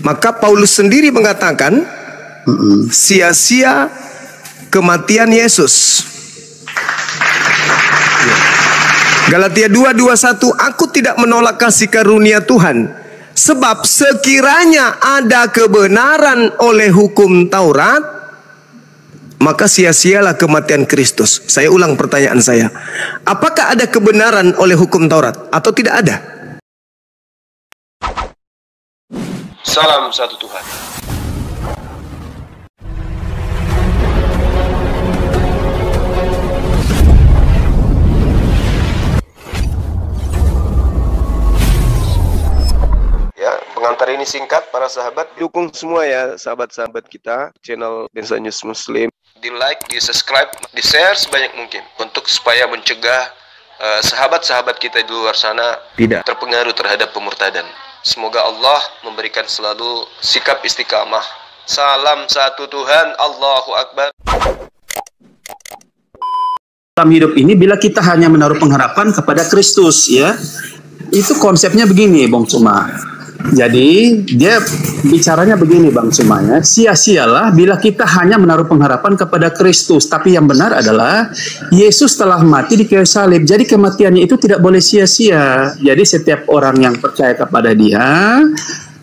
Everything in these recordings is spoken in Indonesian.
Maka Paulus sendiri mengatakan sia-sia kematian Yesus. Galatia 2:21, aku tidak menolak kasih karunia Tuhan, sebab sekiranya ada kebenaran oleh hukum Taurat, maka sia-sialah kematian Kristus. Saya ulang pertanyaan saya. Apakah ada kebenaran oleh hukum Taurat atau tidak ada? Salam satu Tuhan. Ya, pengantar ini singkat para sahabat. Dukung semua ya sahabat-sahabat kita channel Densa News Muslim. Di like, di subscribe, di share sebanyak mungkin untuk supaya mencegah sahabat-sahabat kita di luar sana Tidak terpengaruh terhadap pemurtadan. Semoga Allah memberikan selalu sikap istiqamah. Salam satu Tuhan, Allahu Akbar. Dalam hidup ini bila kita hanya menaruh pengharapan kepada Kristus, ya, itu konsepnya begini, Bang Cuma. Jadi dia bicaranya begini, Bang Cuma, ya, sia-sialah bila kita hanya menaruh pengharapan kepada Kristus. Tapi yang benar adalah Yesus telah mati di kayu salib. Jadi kematiannya itu tidak boleh sia-sia. Jadi setiap orang yang percaya kepada Dia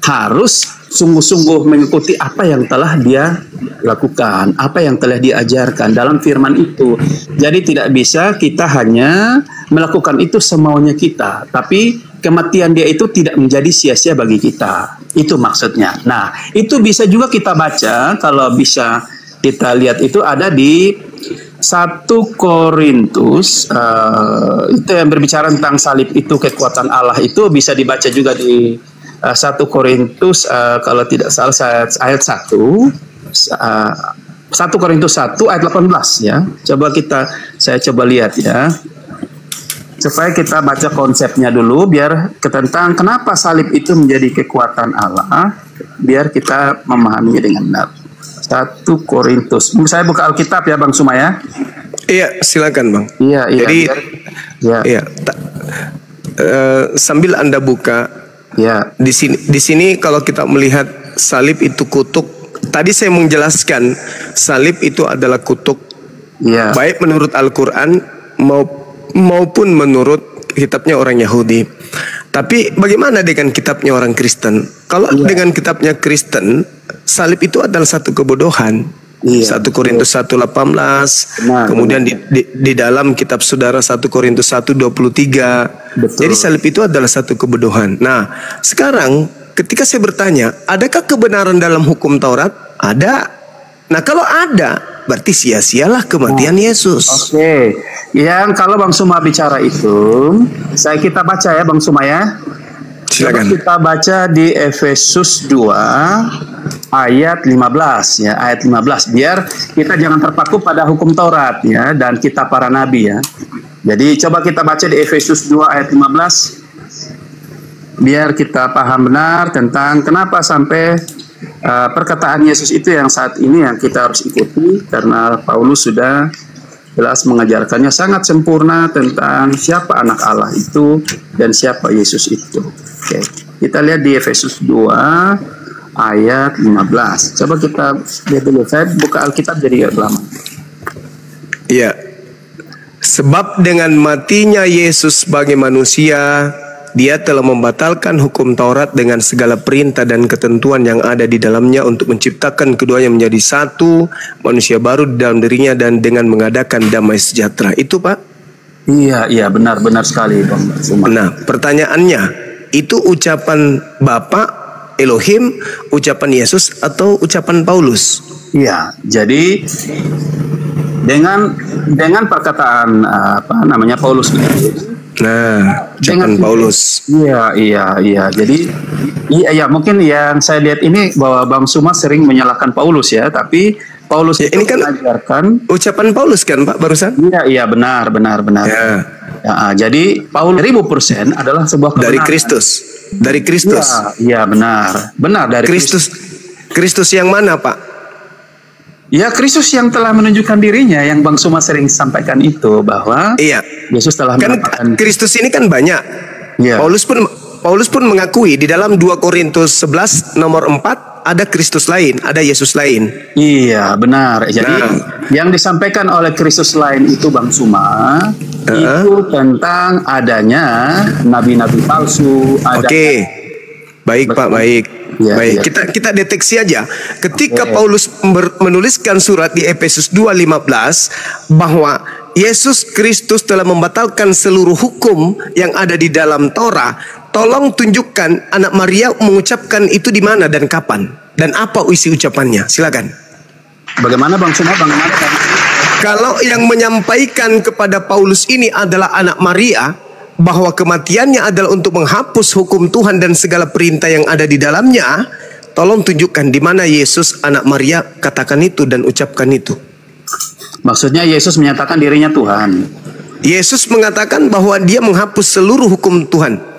harus sungguh-sungguh mengikuti apa yang telah Dia lakukan, apa yang telah diajarkan dalam firman itu. Jadi tidak bisa kita hanya melakukan itu semaunya kita, tapi kematian Dia itu tidak menjadi sia-sia bagi kita. Itu maksudnya. Nah, itu bisa juga kita baca, kalau bisa kita lihat itu ada di 1 Korintus, itu yang berbicara tentang salib itu, kekuatan Allah itu bisa dibaca juga di 1 Korintus, kalau tidak salah ayat 1, 1 Korintus 1 ayat 18 ya. Saya coba lihat ya. Supaya kita baca konsepnya dulu, biar tentang kenapa salib itu menjadi kekuatan Allah, biar kita memahaminya dengan benar. 1 Korintus. Saya buka Alkitab ya, Bang Sumaya. Iya, silakan Bang. Iya. Jadi, iya. Sambil Anda buka, ya. Di sini kalau kita melihat salib itu kutuk. Tadi saya menjelaskan salib itu adalah kutuk. Ya. Baik menurut Al-Quran maupun menurut kitabnya orang Yahudi. Tapi bagaimana dengan kitabnya orang Kristen? Kalau dengan kitabnya Kristen, salib itu adalah satu kebodohan. 1 Korintus 1:18. Kemudian di dalam kitab saudara 1 Korintus 1:23. Jadi salib itu adalah satu kebodohan. Nah, sekarang ketika saya bertanya, adakah kebenaran dalam hukum Taurat? Ada. Nah, kalau ada, berarti sia-sialah kematian Yesus. Oke. Yang kalau Bang Suma bicara itu, kita baca ya Bang Suma ya. Silakan. Kita baca di Efesus 2 ayat 15 ya, ayat 15, biar kita jangan terpaku pada hukum Taurat ya dan kitab para nabi ya. Jadi coba kita baca di Efesus 2 ayat 15 biar kita paham benar tentang kenapa sampai perkataan Yesus itu yang saat ini yang kita harus ikuti, karena Paulus sudah jelas mengajarkannya sangat sempurna tentang siapa anak Allah itu dan siapa Yesus itu. Oke, kita lihat di Efesus 2 ayat 15. Coba kita lihat dulu. Saya buka Alkitab jadi lama. Iya. Sebab dengan matinya Yesus sebagai manusia, Dia telah membatalkan hukum Taurat dengan segala perintah dan ketentuan yang ada di dalamnya untuk menciptakan keduanya menjadi satu manusia baru di dalam dirinya dan dengan mengadakan damai sejahtera. Itu Pak? Iya benar sekali Bang. Nah, pertanyaannya, itu ucapan Bapa Elohim, ucapan Yesus atau ucapan Paulus? Iya, jadi dengan perkataan Paulus itu. Nah, ucapan Paulus. Iya. Jadi iya mungkin yang saya lihat ini bahwa Bang Suma sering menyalahkan Paulus ya, tapi Paulus ya, ini kan mengajarkan ucapan Paulus kan Pak barusan? Iya benar. Ya, jadi Paulus 1000% adalah sebuah kebenaran. Dari Kristus. Iya benar dari Kristus. Kristus yang mana Pak? Ya, Kristus yang telah menunjukkan dirinya, yang Bang Suma sering sampaikan itu, bahwa iya, Yesus telah kan mendapatkan. Kristus ini kan banyak. Iya. Paulus pun Paulus pun mengakui di dalam 2 Korintus 11 nomor 4 ada Kristus lain, ada Yesus lain. Iya, benar. Jadi yang disampaikan oleh Kristus lain itu Bang Suma itu tentang adanya nabi-nabi palsu. Oke. Baik, Pak, baik. Ya, baik. ya. Kita deteksi aja. Ketika Paulus menuliskan surat di Efesus 2:15 bahwa Yesus Kristus telah membatalkan seluruh hukum yang ada di dalam Torah. Tolong tunjukkan anak Maria mengucapkan itu di mana dan kapan dan apa isi ucapannya. Silakan. Bagaimana Bang Suma? Bagaimana? Kalau yang menyampaikan kepada Paulus ini adalah anak Maria, bahwa kematiannya adalah untuk menghapus hukum Tuhan dan segala perintah yang ada di dalamnya, tolong tunjukkan di mana Yesus anak Maria katakan itu dan ucapkan itu. Maksudnya Yesus menyatakan dirinya Tuhan. Yesus mengatakan bahwa dia menghapus seluruh hukum Tuhan.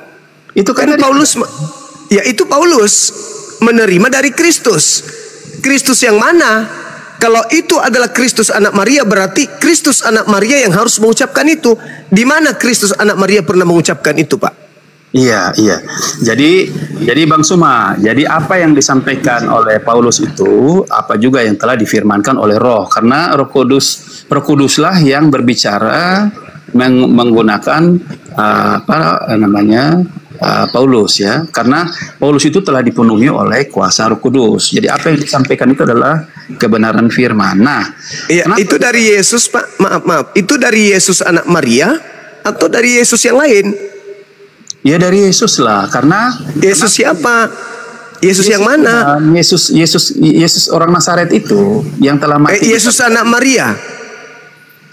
Itu kan Paulus, ya itu Paulus menerima dari Kristus. Kristus yang mana? Kalau itu adalah Kristus anak Maria, berarti Kristus anak Maria yang harus mengucapkan itu. Di mana Kristus anak Maria pernah mengucapkan itu, Pak? Iya. Jadi Bang Suma, jadi apa yang disampaikan oleh Paulus itu, apa juga yang telah difirmankan oleh Roh, karena Roh Kuduslah yang berbicara menggunakan Paulus ya, karena Paulus itu telah dipenuhi oleh kuasa Roh Kudus. Jadi apa yang disampaikan itu adalah kebenaran firman. Nah, itu dari Yesus, Pak. Maaf. Itu dari Yesus anak Maria atau dari Yesus yang lain? Ya dari Yesus lah, karena Yesus siapa? Yesus yang mana? Yesus orang Nazaret itu yang telah mati. Yesus anak Maria.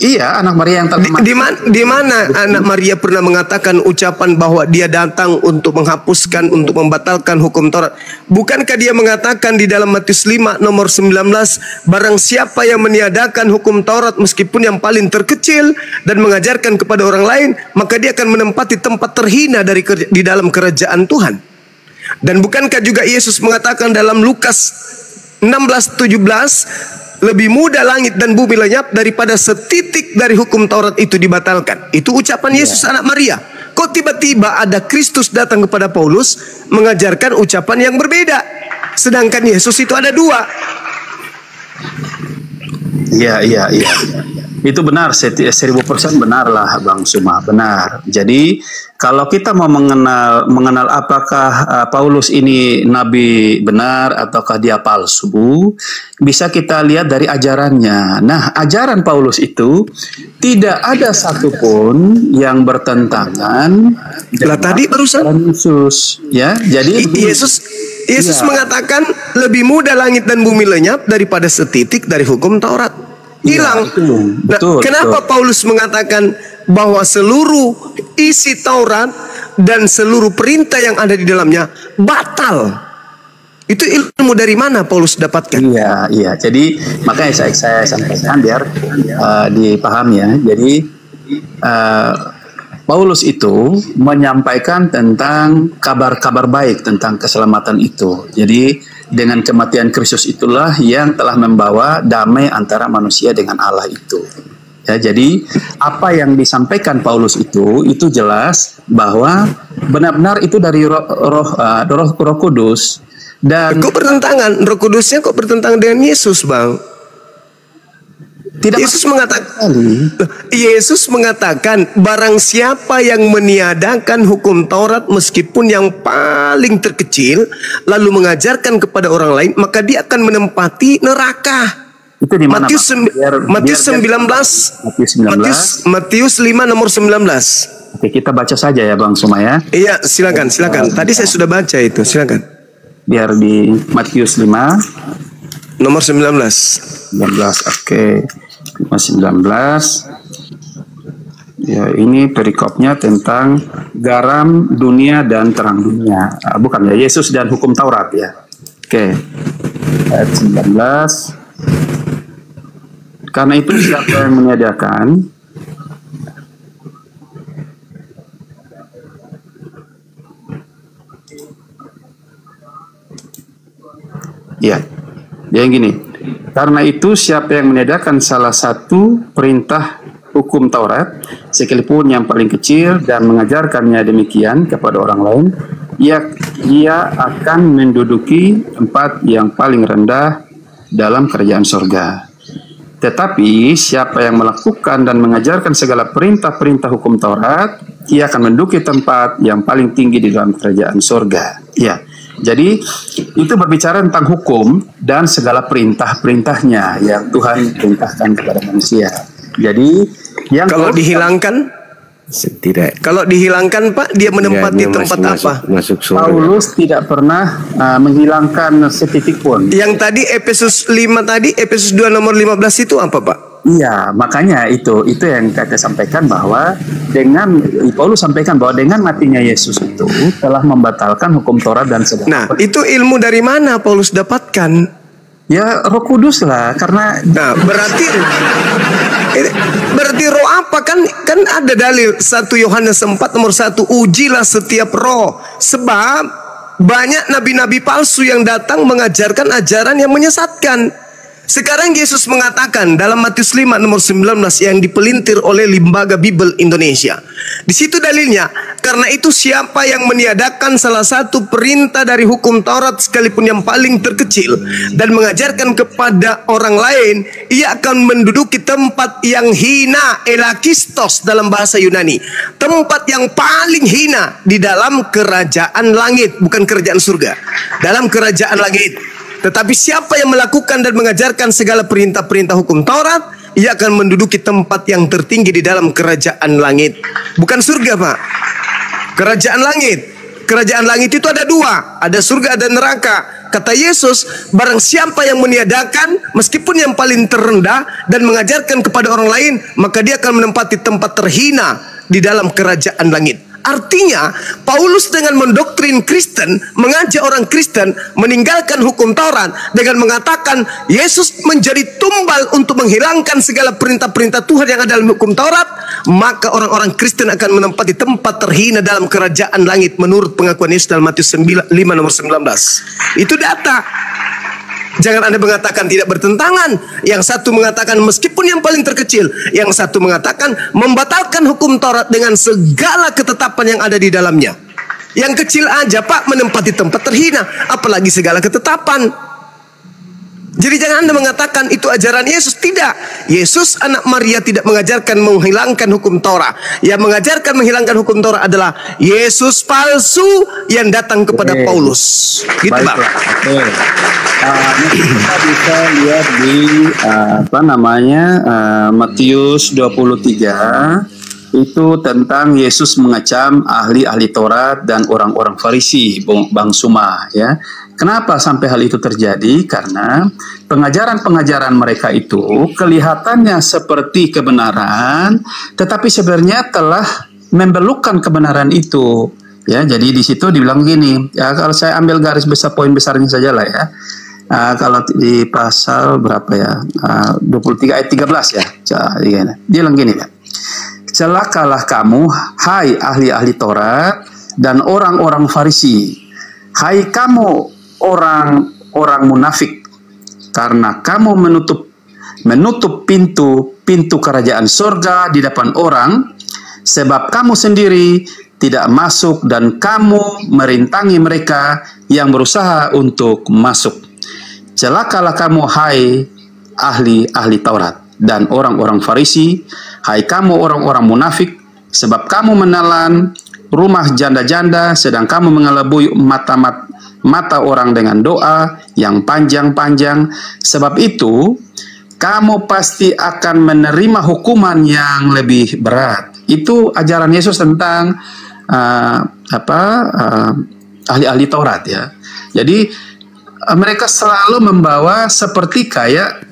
Iya, anak Maria yang telah mati. Di mana anak Maria pernah mengatakan ucapan bahwa dia datang untuk menghapuskan, untuk membatalkan hukum Taurat? Bukankah dia mengatakan di dalam Matius 5 nomor 19, barang siapa yang meniadakan hukum Taurat meskipun yang paling terkecil dan mengajarkan kepada orang lain, maka dia akan menempati tempat terhina di dalam kerajaan Tuhan. Dan bukankah juga Yesus mengatakan dalam Lukas 16:17, lebih mudah langit dan bumi lenyap daripada setitik dari hukum Taurat itu dibatalkan. Itu ucapan Yesus anak Maria. Kok tiba-tiba ada Kristus datang kepada Paulus mengajarkan ucapan yang berbeda, sedangkan Yesus itu ada dua. Iya. Itu benar, 1000% benar lah Bang Suma, benar. Jadi kalau kita mau mengenal apakah Paulus ini nabi benar ataukah dia palsu, bisa kita lihat dari ajarannya. Nah, ajaran Paulus itu tidak ada satupun yang bertentangan Lah tadi barusan Yesus, ya. Jadi Yesus mengatakan lebih mudah langit dan bumi lenyap daripada setitik dari hukum Taurat. Hilang. Betul. Kenapa Paulus mengatakan bahwa seluruh isi Taurat dan seluruh perintah yang ada di dalamnya batal? Itu ilmu dari mana Paulus dapatkan? Iya. Jadi makanya saya sampaikan biar dipahami ya. Jadi Paulus itu menyampaikan tentang kabar baik tentang keselamatan itu. Jadi dengan kematian Kristus itulah yang telah membawa damai antara manusia dengan Allah itu. Ya, jadi apa yang disampaikan Paulus itu jelas bahwa benar-benar itu dari Roh Kudus. Dan kok bertentangan? Roh Kudusnya kok bertentangan dengan Yesus, Bang? Yesus mengatakan barang siapa yang meniadakan hukum Taurat meskipun yang paling terkecil lalu mengajarkan kepada orang lain, maka dia akan menempati neraka. Itu di mana? Matius 19. Matius 5 nomor 19. Oke, kita baca saja ya Bang Suma ya. Iya, silakan. Tadi saya sudah baca itu, silakan. Biar di Matius 5 nomor 19. Oke. 19. Ya, ini perikopnya tentang garam dunia dan terang dunia. Bukan ya, Yesus dan hukum Taurat ya. Oke. Ayat 19. Karena itu siapa yang meniadakan ya, dia yang gini. Karena itu siapa yang meniadakan salah satu perintah hukum Taurat, sekalipun yang paling kecil, dan mengajarkannya demikian kepada orang lain, ia akan menduduki tempat yang paling rendah dalam kerajaan surga. Tetapi siapa yang melakukan dan mengajarkan segala perintah-perintah hukum Taurat, ia akan menduduki tempat yang paling tinggi di dalam kerajaan surga. Ya, jadi itu berbicara tentang hukum dan segala perintah-perintahnya yang Tuhan perintahkan kepada manusia. Jadi yang kalau dihilangkan, kalau dihilangkan Pak, dia menempati tempat apa? Masuk surga. Paulus tidak pernah menghilangkan setitik pun. Yang tadi Efesus 5 tadi, Efesus 2 nomor 15 itu apa Pak? Iya, makanya itu yang kita sampaikan bahwa Paulus sampaikan bahwa dengan matinya Yesus itu telah membatalkan hukum Taurat dan segala. Nah, itu ilmu dari mana Paulus dapatkan? Ya Roh Kudus lah, karena berarti roh apa kan ada dalil 1 Yohanes 4 nomor 1, ujilah setiap roh, sebab banyak nabi-nabi palsu yang datang mengajarkan ajaran yang menyesatkan. Sekarang Yesus mengatakan dalam Matius 5 nomor 19 yang dipelintir oleh Lembaga Bible Indonesia. Di situ dalilnya, karena itu siapa yang meniadakan salah satu perintah dari hukum Taurat sekalipun yang paling terkecil dan mengajarkan kepada orang lain, ia akan menduduki tempat yang hina, elakistos dalam bahasa Yunani. Tempat yang paling hina di dalam kerajaan langit, bukan kerajaan surga. Dalam kerajaan langit. Tetapi siapa yang melakukan dan mengajarkan segala perintah-perintah hukum Taurat, ia akan menduduki tempat yang tertinggi di dalam kerajaan langit. Bukan surga Pak. Kerajaan langit. Kerajaan langit itu ada dua. Ada surga, ada neraka. Kata Yesus, barang siapa yang meniadakan meskipun yang paling terendah dan mengajarkan kepada orang lain, maka dia akan menempati tempat terhina di dalam kerajaan langit. Artinya, Paulus dengan mendoktrin Kristen, mengajak orang Kristen meninggalkan hukum Taurat dengan mengatakan Yesus menjadi tumbal untuk menghilangkan segala perintah-perintah Tuhan yang ada dalam hukum Taurat, maka orang-orang Kristen akan menempati tempat terhina dalam kerajaan langit menurut pengakuan Yesus dalam Matius 5 nomor 19. Itu data. Jangan Anda mengatakan tidak bertentangan. Yang satu mengatakan meskipun yang paling terkecil, yang satu mengatakan membatalkan hukum Taurat dengan segala ketetapan yang ada di dalamnya. Yang kecil aja Pak menempati tempat terhina, apalagi segala ketetapan. Jadi jangan Anda mengatakan itu ajaran Yesus. Tidak. Yesus anak Maria tidak mengajarkan menghilangkan hukum Taurat. Yang mengajarkan menghilangkan hukum Taurat adalah Yesus palsu yang datang kepada Paulus. Gitu Pak. Kita bisa lihat di Matius 23 itu tentang Yesus mengecam ahli-ahli Taurat dan orang-orang Farisi, Bang Suma, ya. Kenapa sampai hal itu terjadi? Karena pengajaran-pengajaran mereka itu kelihatannya seperti kebenaran, tetapi sebenarnya telah membelokkan kebenaran itu. Ya, jadi di situ dibilang gini. Ya, kalau saya ambil garis besar poin besarnya saja lah ya. Kalau di pasal berapa ya? 23 ayat 13 ya. Dia bilang gini ya. Celakalah kamu, hai ahli-ahli Taurat dan orang-orang Farisi. Hai kamu orang-orang munafik, karena kamu menutup pintu kerajaan surga di depan orang, sebab kamu sendiri tidak masuk dan kamu merintangi mereka yang berusaha untuk masuk. Celakalah kamu, hai ahli-ahli Taurat dan orang-orang Farisi, hai kamu orang-orang munafik, sebab kamu menelan rumah janda-janda, sedang kamu mengelabui mata orang dengan doa yang panjang-panjang. Sebab itu, kamu pasti akan menerima hukuman yang lebih berat. Itu ajaran Yesus tentang ahli-ahli Taurat ya. Jadi mereka selalu membawa seperti kayak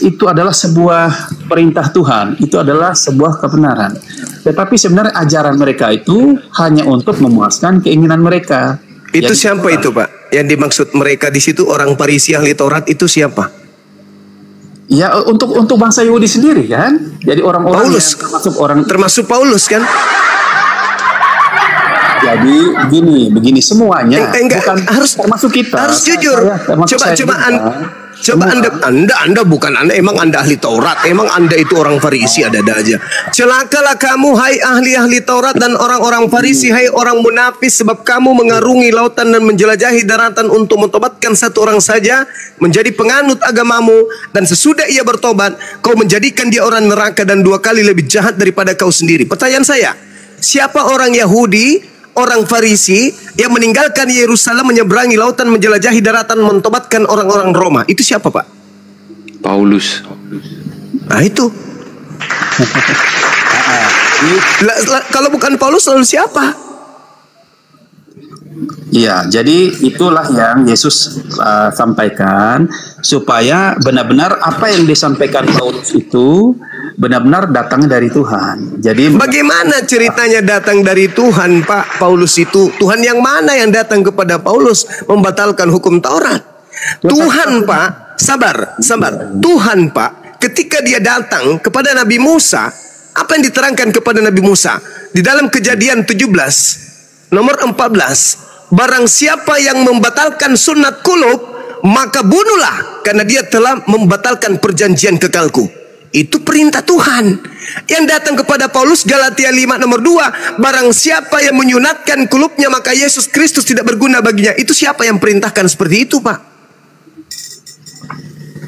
itu adalah sebuah perintah Tuhan, itu adalah sebuah kebenaran. Tetapi sebenarnya ajaran mereka itu hanya untuk memuaskan keinginan mereka. Itu siapa itu Pak? Yang dimaksud mereka di situ orang Farisi ahli Taurat itu siapa? Ya untuk bangsa Yahudi sendiri kan. Jadi orang-orang Paulus, termasuk Paulus kan? Jadi begini semuanya enggak, bukan harus termasuk kita. Harus jujur. Coba Coba Anda bukan Anda, emang Anda ahli Taurat, emang Anda itu orang Farisi, ada-ada aja. Celakalah kamu hai ahli-ahli Taurat dan orang-orang Farisi, hai orang munafik, sebab kamu mengarungi lautan dan menjelajahi daratan untuk mentobatkan satu orang saja menjadi penganut agamamu, dan sesudah ia bertobat kau menjadikan dia orang neraka dan 2 kali lebih jahat daripada kau sendiri. Pertanyaan saya, siapa orang Yahudi, orang Farisi yang meninggalkan Yerusalem, menyeberangi lautan, menjelajahi daratan, mentobatkan orang-orang Roma? Itu siapa, Pak? Paulus. Nah itu. Kalau bukan Paulus lalu siapa? Iya, jadi itulah yang Yesus sampaikan, supaya benar-benar apa yang disampaikan Paulus itu benar-benar datangnya dari Tuhan. Jadi bagaimana ceritanya datang dari Tuhan, Pak? Paulus itu Tuhan yang mana yang datang kepada Paulus membatalkan hukum Taurat? Tuhan, Pak, sabar. Tuhan, Pak, ketika dia datang kepada Nabi Musa, apa yang diterangkan kepada Nabi Musa? Di dalam Kejadian 17 nomor 14, barang siapa yang membatalkan sunat kulub, maka bunuhlah, karena dia telah membatalkan perjanjian kekalku. Itu perintah Tuhan yang datang kepada Paulus. Galatia 5 nomor 2, barang siapa yang menyunatkan kulubnya, maka Yesus Kristus tidak berguna baginya. Itu siapa yang perintahkan seperti itu, Pak?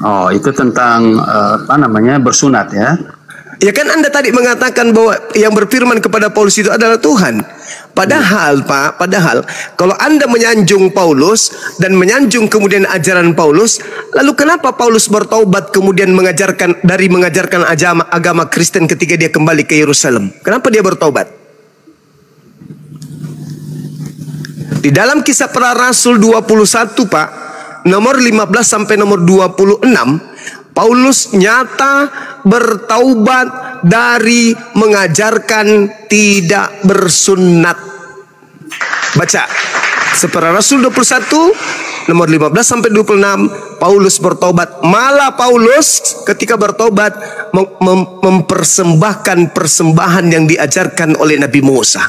Oh, itu tentang bersunat ya. Ya kan Anda tadi mengatakan bahwa yang berfirman kepada Paulus itu adalah Tuhan. Padahal Pak, kalau Anda menyanjung Paulus dan menyanjung kemudian ajaran Paulus, lalu kenapa Paulus bertaubat kemudian mengajarkan agama Kristen ketika dia kembali ke Yerusalem? Kenapa dia bertaubat? Di dalam Kisah Para Rasul 21, Pak, nomor 15 sampai nomor 26, Paulus nyata bertaubat dari mengajarkan tidak bersunat. Baca Para Rasul 21 nomor 15 sampai 26, Paulus bertobat. Malah Paulus ketika bertobat mempersembahkan persembahan yang diajarkan oleh Nabi Musa.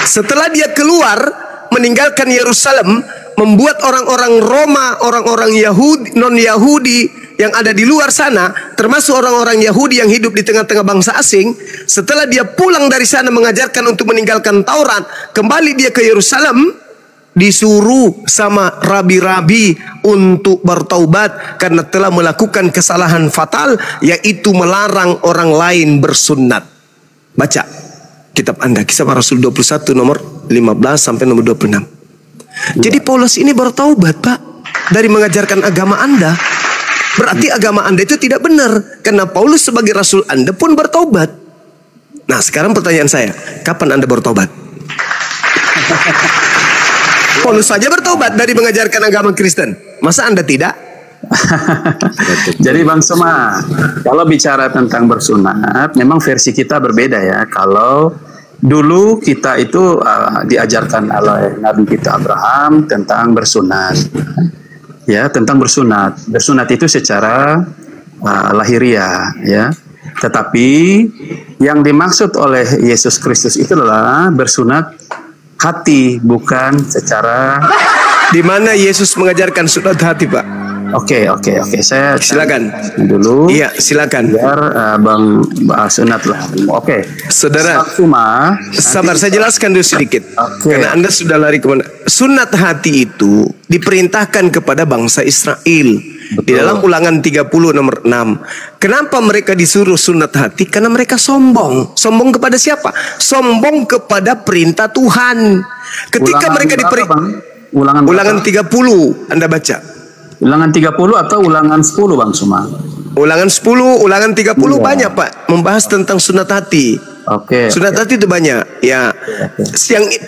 Setelah dia keluar meninggalkan Yerusalem, membuat orang-orang Roma, orang-orang Yahudi, non-Yahudi yang ada di luar sana, termasuk orang-orang Yahudi yang hidup di tengah-tengah bangsa asing, setelah dia pulang dari sana mengajarkan untuk meninggalkan Taurat, kembali dia ke Yerusalem, disuruh sama rabi-rabi untuk bertaubat karena telah melakukan kesalahan fatal, yaitu melarang orang lain bersunat. Baca kitab Anda, Kisah Para Rasul 21 nomor 15 sampai nomor 26. Jadi Paulus ini bertaubat, Pak, dari mengajarkan agama Anda. Berarti agama Anda itu tidak benar, karena Paulus sebagai rasul Anda pun bertobat. Nah, sekarang pertanyaan saya, kapan Anda bertobat? Paulus saja bertobat dari mengajarkan agama Kristen, masa Anda tidak? Jadi Bang Soma, kalau bicara tentang bersunat, memang versi kita berbeda ya. Kalau dulu kita itu diajarkan oleh Nabi kita Abraham tentang bersunat. Ya, tentang bersunat. Bersunat itu secara lahiriah, ya. Tetapi yang dimaksud oleh Yesus Kristus itu adalah bersunat hati, bukan secara. Di mana Yesus mengajarkan sunat hati, Pak? Oke. Saya silakan dulu. Iya, silakan. Biar Bang sunat lah. Oke. Saudara, sabar, saya jelaskan dulu sedikit. Karena Anda sudah lari kemana. Sunat hati itu diperintahkan kepada bangsa Israel. Betul. Di dalam Ulangan 30 nomor 6. Kenapa mereka disuruh sunat hati? Karena mereka sombong. Sombong kepada siapa? Sombong kepada perintah Tuhan. Ketika mereka Ulangan 30 Anda baca. Ulangan 30 atau ulangan 10 Bang Suma? Ulangan 10, ulangan 30 iya. Banyak, Pak, membahas tentang sunat hati. Sunat hati itu banyak, ya.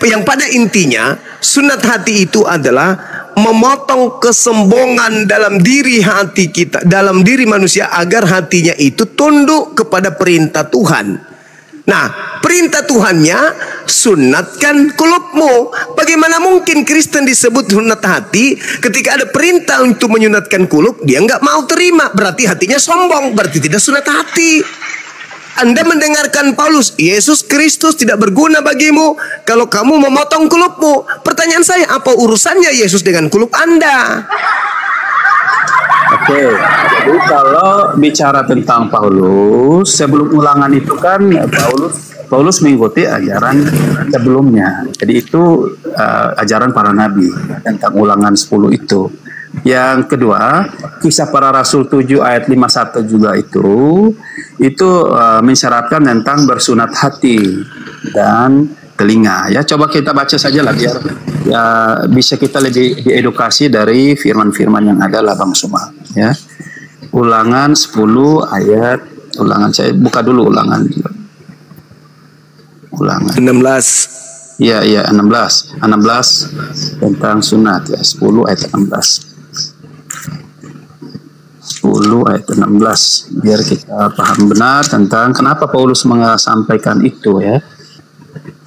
Yang pada intinya sunat hati itu adalah memotong kesombongan dalam diri hati kita, dalam diri manusia, agar hatinya itu tunduk kepada perintah Tuhan. Nah, perintah Tuhannya sunatkan kulubmu. Bagaimana mungkin Kristen disebut sunat hati ketika ada perintah untuk menyunatkan kulub, dia nggak mau terima, berarti hatinya sombong, berarti tidak sunat hati. Anda mendengarkan Paulus, Yesus Kristus tidak berguna bagimu kalau kamu memotong kulupmu. Pertanyaan saya, apa urusannya Yesus dengan kulup Anda? Oke, jadi kalau bicara tentang Paulus, sebelum ulangan itu kan Paulus mengikuti ajaran sebelumnya. Jadi itu ajaran para nabi tentang ulangan 10 itu. Yang kedua, Kisah Para Rasul 7 ayat 51 juga itu mensyaratkan tentang bersunat hati dan telinga. Ya, coba kita baca saja lah biar ya bisa kita lebih diedukasi dari firman-firman yang ada lah Bang Suma. Ya, Ulangan 10 ayat, saya buka dulu ulangan 16. Ya, 16 tentang sunat ya, 10 ayat 16. 10 ayat 16 biar kita paham benar tentang kenapa Paulus menyampaikan itu ya.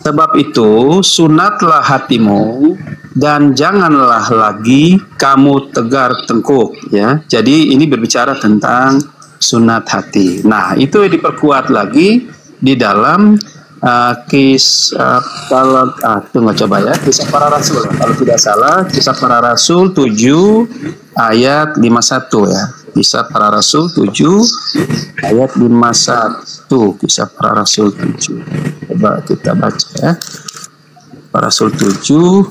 Sebab itu sunatlah hatimu dan janganlah lagi kamu tegar tengkuk ya. Jadi ini berbicara tentang sunat hati. Nah, itu diperkuat lagi di dalam Kisah Para Rasul kalau tidak salah, Kisah Para Rasul 7 ayat 51 ya. Kisah Para Rasul 7 ayat 51. Kisah Para Rasul 7. Coba kita baca ya. Para Rasul 7.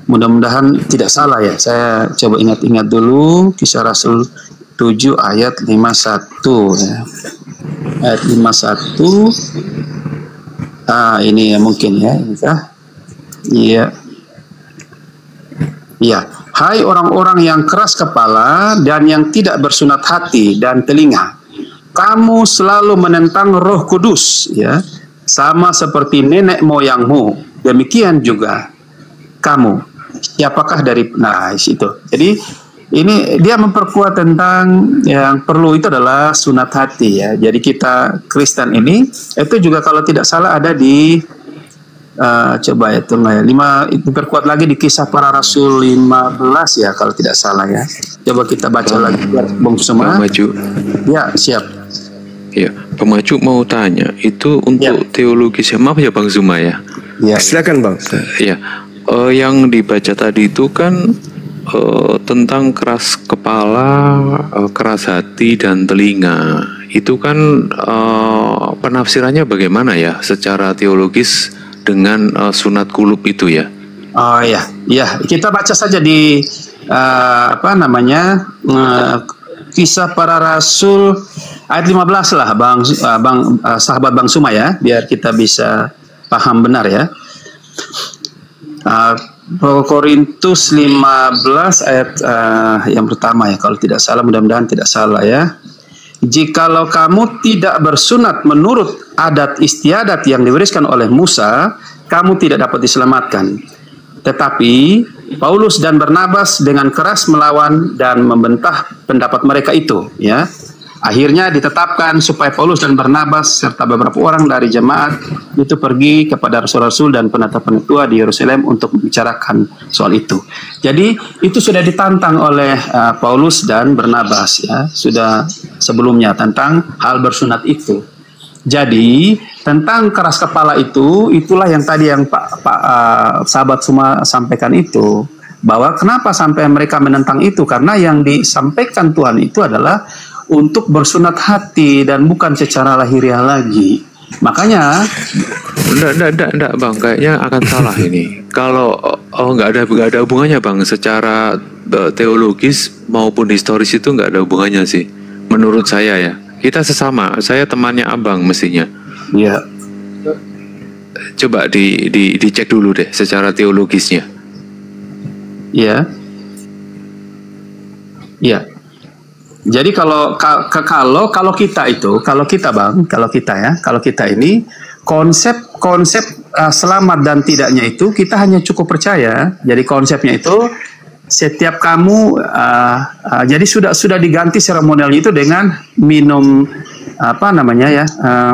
Mudah-mudahan tidak salah ya. Saya coba ingat-ingat dulu. Kisah Rasul 7 ayat 51 ya. Ayat 51. Ini ya mungkin ya. Iya. Iya. Hai orang-orang yang keras kepala dan yang tidak bersunat hati dan telinga, kamu selalu menentang Roh Kudus ya, sama seperti nenek moyangmu. Demikian juga kamu. Siapakah dari itu. Jadi ini dia memperkuat tentang yang perlu itu adalah sunat hati ya. Jadi kita Kristen ini itu juga kalau tidak salah ada di coba ya diperkuat lagi di Kisah Para Rasul 15 ya kalau tidak salah ya. Coba kita baca lagi Bung Suma. Pemaju. Ya, siap. Ya, Pemaju mau tanya itu untuk teologisnya, maaf ya Bang Zuma ya. Ya. Silakan Bang. Ya, yang dibaca tadi itu kan tentang keras kepala, keras hati dan telinga. Itu kan penafsirannya bagaimana ya secara teologis dengan sunat kulup itu ya? Oh ya, kita baca saja di Kisah Para Rasul ayat 15 lah, sahabat Bang Suma ya, biar kita bisa paham benar ya. Korintus 15 ayat yang pertama ya, kalau tidak salah, mudah-mudahan tidak salah ya. Jikalau kamu tidak bersunat menurut adat istiadat yang diwariskan oleh Musa, kamu tidak dapat diselamatkan. Tetapi Paulus dan Barnabas dengan keras melawan dan membantah pendapat mereka itu ya. Akhirnya ditetapkan supaya Paulus dan Barnabas serta beberapa orang dari jemaat itu pergi kepada rasul-rasul dan penata-penatua di Yerusalem untuk membicarakan soal itu. Jadi itu sudah ditantang oleh Paulus dan Barnabas ya, sudah sebelumnya tentang hal bersunat itu. Jadi tentang keras kepala itulah yang tadi yang sahabat semua sampaikan itu, bahwa kenapa sampai mereka menentang itu, karena yang disampaikan Tuhan itu adalah untuk bersunat hati dan bukan secara lahiriah lagi. Makanya enggak Bang, kayaknya akan salah ini. Kalau nggak ada hubungannya Bang, secara teologis maupun historis itu nggak ada hubungannya sih. Menurut saya ya. Kita sesama, saya temannya Abang mestinya. Iya. Coba dicek dulu deh secara teologisnya. Iya. Iya. Jadi kalau kita ini konsep selamat dan tidaknya itu kita hanya cukup percaya. Jadi konsepnya itu setiap kamu jadi sudah diganti seremonialnya itu dengan minum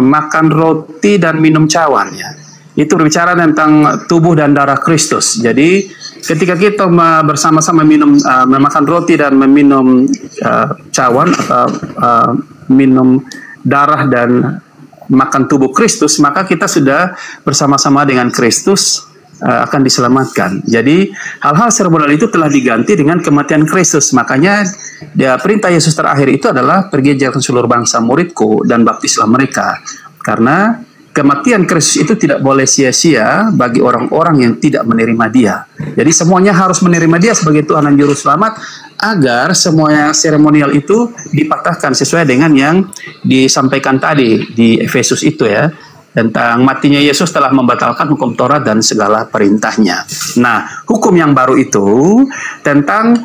makan roti dan minum cawan ya. Itu berbicara tentang tubuh dan darah Kristus. Jadi ketika kita bersama-sama memakan roti dan meminum cawan atau minum darah dan makan tubuh Kristus, maka kita sudah bersama-sama dengan Kristus akan diselamatkan. Jadi hal-hal seremonial itu telah diganti dengan kematian Kristus. Makanya perintah Yesus terakhir itu adalah pergi jadikan seluruh bangsa muridku dan baptislah mereka. Karena kematian Kristus itu tidak boleh sia-sia bagi orang-orang yang tidak menerima Dia. Jadi semuanya harus menerima Dia sebagai Tuhan dan Juru Selamat, agar semuanya seremonial itu dipatahkan sesuai dengan yang disampaikan tadi di Efesus itu ya, tentang matinya Yesus telah membatalkan hukum Taurat dan segala perintahnya. Nah, hukum yang baru itu tentang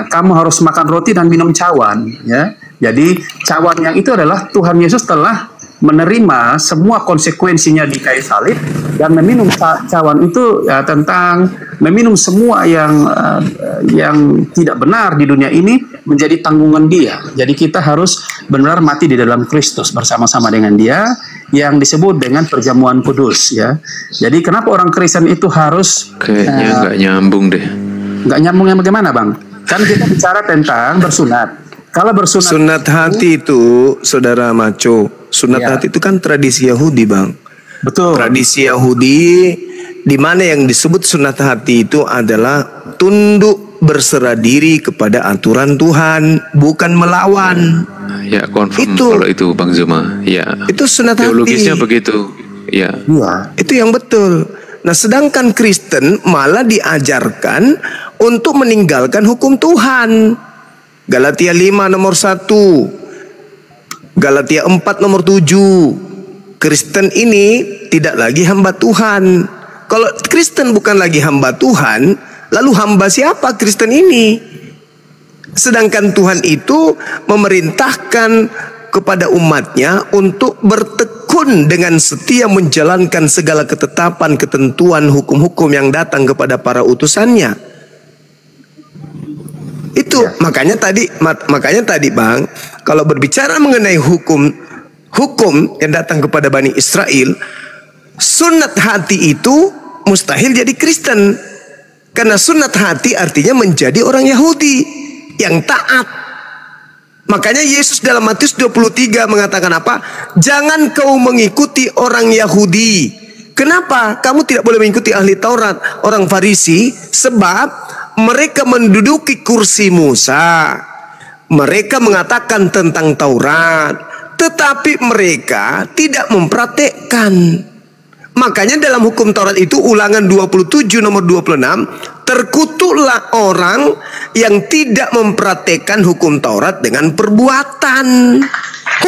kamu harus makan roti dan minum cawan ya. Jadi cawan yang itu adalah Tuhan Yesus telah menerima semua konsekuensinya di kayu salib, dan meminum cawan itu tentang meminum semua yang tidak benar di dunia ini menjadi tanggungan Dia. Jadi kita harus benar mati di dalam Kristus bersama-sama dengan Dia, yang disebut dengan perjamuan kudus ya. Jadi kenapa orang Kristen itu harus kayaknya nggak nyambung deh. Nggak nyambungnya bagaimana, Bang? Kan kita bicara tentang bersunat. Kalau bersunat, sunat hati itu, saudara Maco, sunat hati itu kan tradisi Yahudi, Bang. Betul. Tradisi Yahudi, di mana yang disebut sunat hati itu adalah tunduk berserah diri kepada aturan Tuhan, bukan melawan. Ya, confirm itu, kalau itu Bang Zuma. Ya. Itu sunat hati. Teologisnya begitu. Ya. Itu yang betul. Nah, sedangkan Kristen malah diajarkan untuk meninggalkan hukum Tuhan. Galatia 5 nomor 1, Galatia 4 nomor 7. Kristen ini tidak lagi hamba Tuhan. Kalau Kristen bukan lagi hamba Tuhan, lalu hamba siapa Kristen ini? Sedangkan Tuhan itu memerintahkan kepada umatnya untuk bertekun dengan setia menjalankan segala ketetapan, ketentuan, hukum-hukum yang datang kepada para utusannya. Itu makanya tadi Bang, kalau berbicara mengenai hukum yang datang kepada Bani Israel, sunat hati itu mustahil jadi Kristen, karena sunat hati artinya menjadi orang Yahudi yang taat. Makanya Yesus dalam Matius 23 mengatakan apa? Jangan kau mengikuti orang Yahudi. Kenapa? Kamu tidak boleh mengikuti ahli Taurat, orang Farisi, sebab mereka menduduki kursi Musa. Mereka mengatakan tentang Taurat, tetapi mereka tidak mempraktekkan. Makanya dalam hukum Taurat itu, Ulangan 27 nomor 26, terkutuklah orang yang tidak mempraktekkan hukum Taurat dengan perbuatan.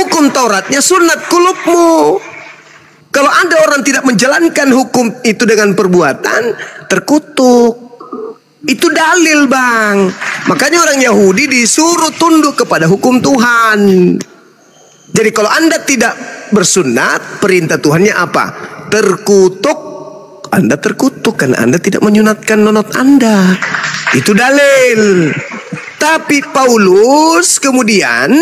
Hukum Tauratnya sunat kulubmu. Kalau ada orang tidak menjalankan hukum itu dengan perbuatan, terkutuk. Itu dalil, Bang. Makanya orang Yahudi disuruh tunduk kepada hukum Tuhan. Jadi kalau Anda tidak bersunat, perintah Tuhannya apa? Terkutuk. Anda terkutuk karena Anda tidak menyunatkan nonot Anda. Itu dalil. Tapi Paulus kemudian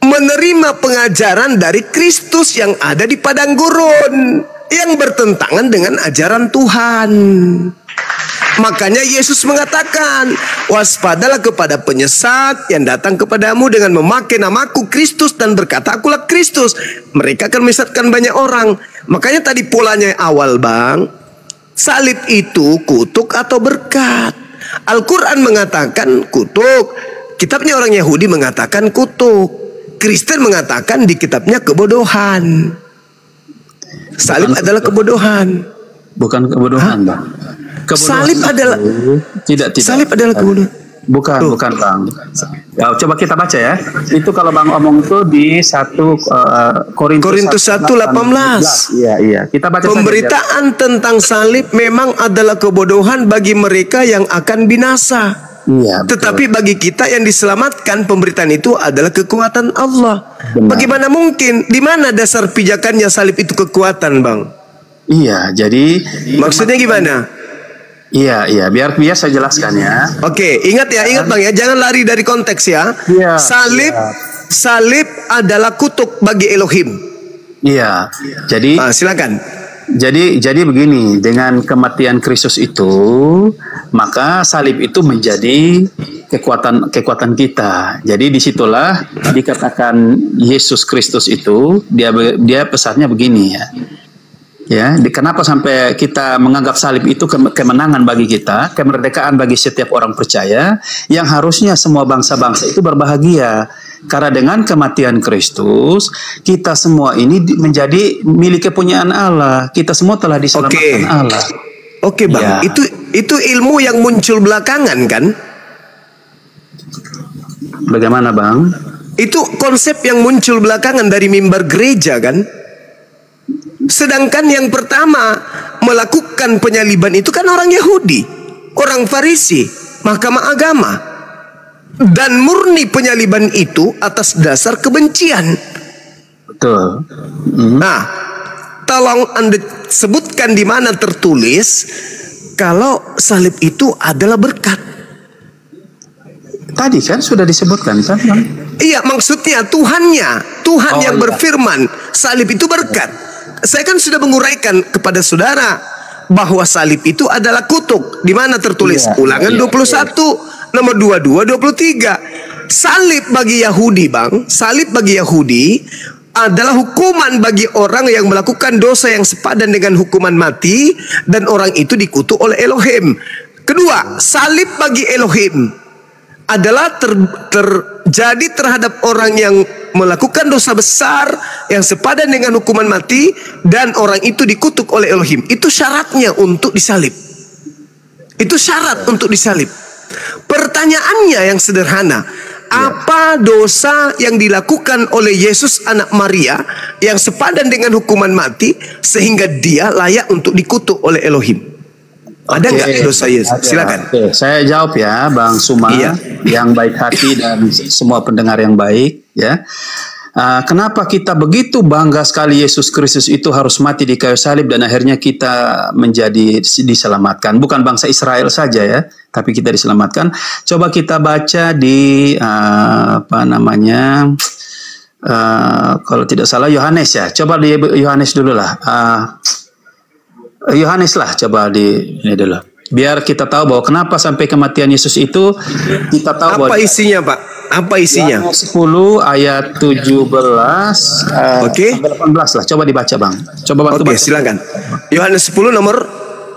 menerima pengajaran dari Kristus yang ada di padang gurun, yang bertentangan dengan ajaran Tuhan. Makanya Yesus mengatakan, waspadalah kepada penyesat yang datang kepadamu dengan memakai namaku Kristus dan berkata, akulah Kristus. Mereka akan menyesatkan banyak orang. Makanya tadi polanya awal, Bang, salib itu kutuk atau berkat. Al-Quran mengatakan kutuk, kitabnya orang Yahudi mengatakan kutuk, Kristen mengatakan di kitabnya kebodohan. Salib adalah kebodohan. Bukan kebodohan, Bang. Salib adalah tidak. Salib adalah kemudian. Bukan Bang. Ya, coba kita baca ya. Itu kalau Bang omong itu di 1 Korintus 1:18. Iya. Kita baca pemberitaan saja. Tentang salib memang adalah kebodohan bagi mereka yang akan binasa. Iya, tetapi bagi kita yang diselamatkan, pemberitaan itu adalah kekuatan Allah. Benar. Bagaimana mungkin? Di mana dasar pijakannya salib itu kekuatan, Bang? Iya, jadi maksudnya gimana? Iya, biar saya jelaskan ya. Oke, ingat Bang ya, jangan lari dari konteks ya. Iya, salib adalah kutuk bagi Elohim. Iya. Jadi silakan. Jadi begini, dengan kematian Kristus itu, maka salib itu menjadi kekuatan kita. Jadi disitulah dikatakan Yesus Kristus itu dia pesannya begini ya. Ya, kenapa sampai kita menganggap salib itu kemenangan bagi kita, kemerdekaan bagi setiap orang percaya, yang harusnya semua bangsa-bangsa itu berbahagia. Karena dengan kematian Kristus, kita semua ini menjadi milik kepunyaan Allah. Kita semua telah diselamatkan Allah. Oke, Bang. Ya. Itu ilmu yang muncul belakangan kan? Bagaimana, Bang? Itu konsep yang muncul belakangan dari mimbar gereja kan? Sedangkan yang pertama melakukan penyaliban itu kan orang Yahudi, orang Farisi, mahkamah agama. Dan murni penyaliban itu atas dasar kebencian. Betul. Nah, tolong Anda sebutkan di mana tertulis kalau salib itu adalah berkat. Tadi kan sudah disebutkan kan, Bang? Iya, maksudnya Tuhan yang berfirman salib itu berkat. Saya kan sudah menguraikan kepada saudara bahwa salib itu adalah kutuk. Di mana tertulis? Ulangan 21 nomor 22 23. Salib bagi Yahudi, Bang, salib bagi Yahudi adalah hukuman bagi orang yang melakukan dosa yang sepadan dengan hukuman mati, dan orang itu dikutuk oleh Elohim. Kedua, salib bagi Elohim adalah terjadi terhadap orang yang melakukan dosa besar yang sepadan dengan hukuman mati, dan orang itu dikutuk oleh Elohim. Itu syaratnya untuk disalib. Itu syarat untuk disalib. Pertanyaannya yang sederhana, apa dosa yang dilakukan oleh Yesus anak Maria yang sepadan dengan hukuman mati sehingga dia layak untuk dikutuk oleh Elohim? Ada nggak dosa Yesus? Silakan. Saya jawab ya, Bang Suma, yang baik hati dan semua pendengar yang baik ya. Kenapa kita begitu bangga sekali Yesus Kristus itu harus mati di kayu salib dan akhirnya kita menjadi diselamatkan. Bukan bangsa Israel saja ya, tapi kita diselamatkan. Coba kita baca di kalau tidak salah Yohanes ya. Coba di Yohanes dulu lah. Yohanes lah, coba di ini dulu. Biar kita tahu bahwa kenapa sampai kematian Yesus itu kita tahu apa isinya, Pak? Apa isinya? Yohanes 10 ayat 17 sampai 18 lah. Coba dibaca, Bang. Coba bantu baca. Silakan. Yohanes 10 nomor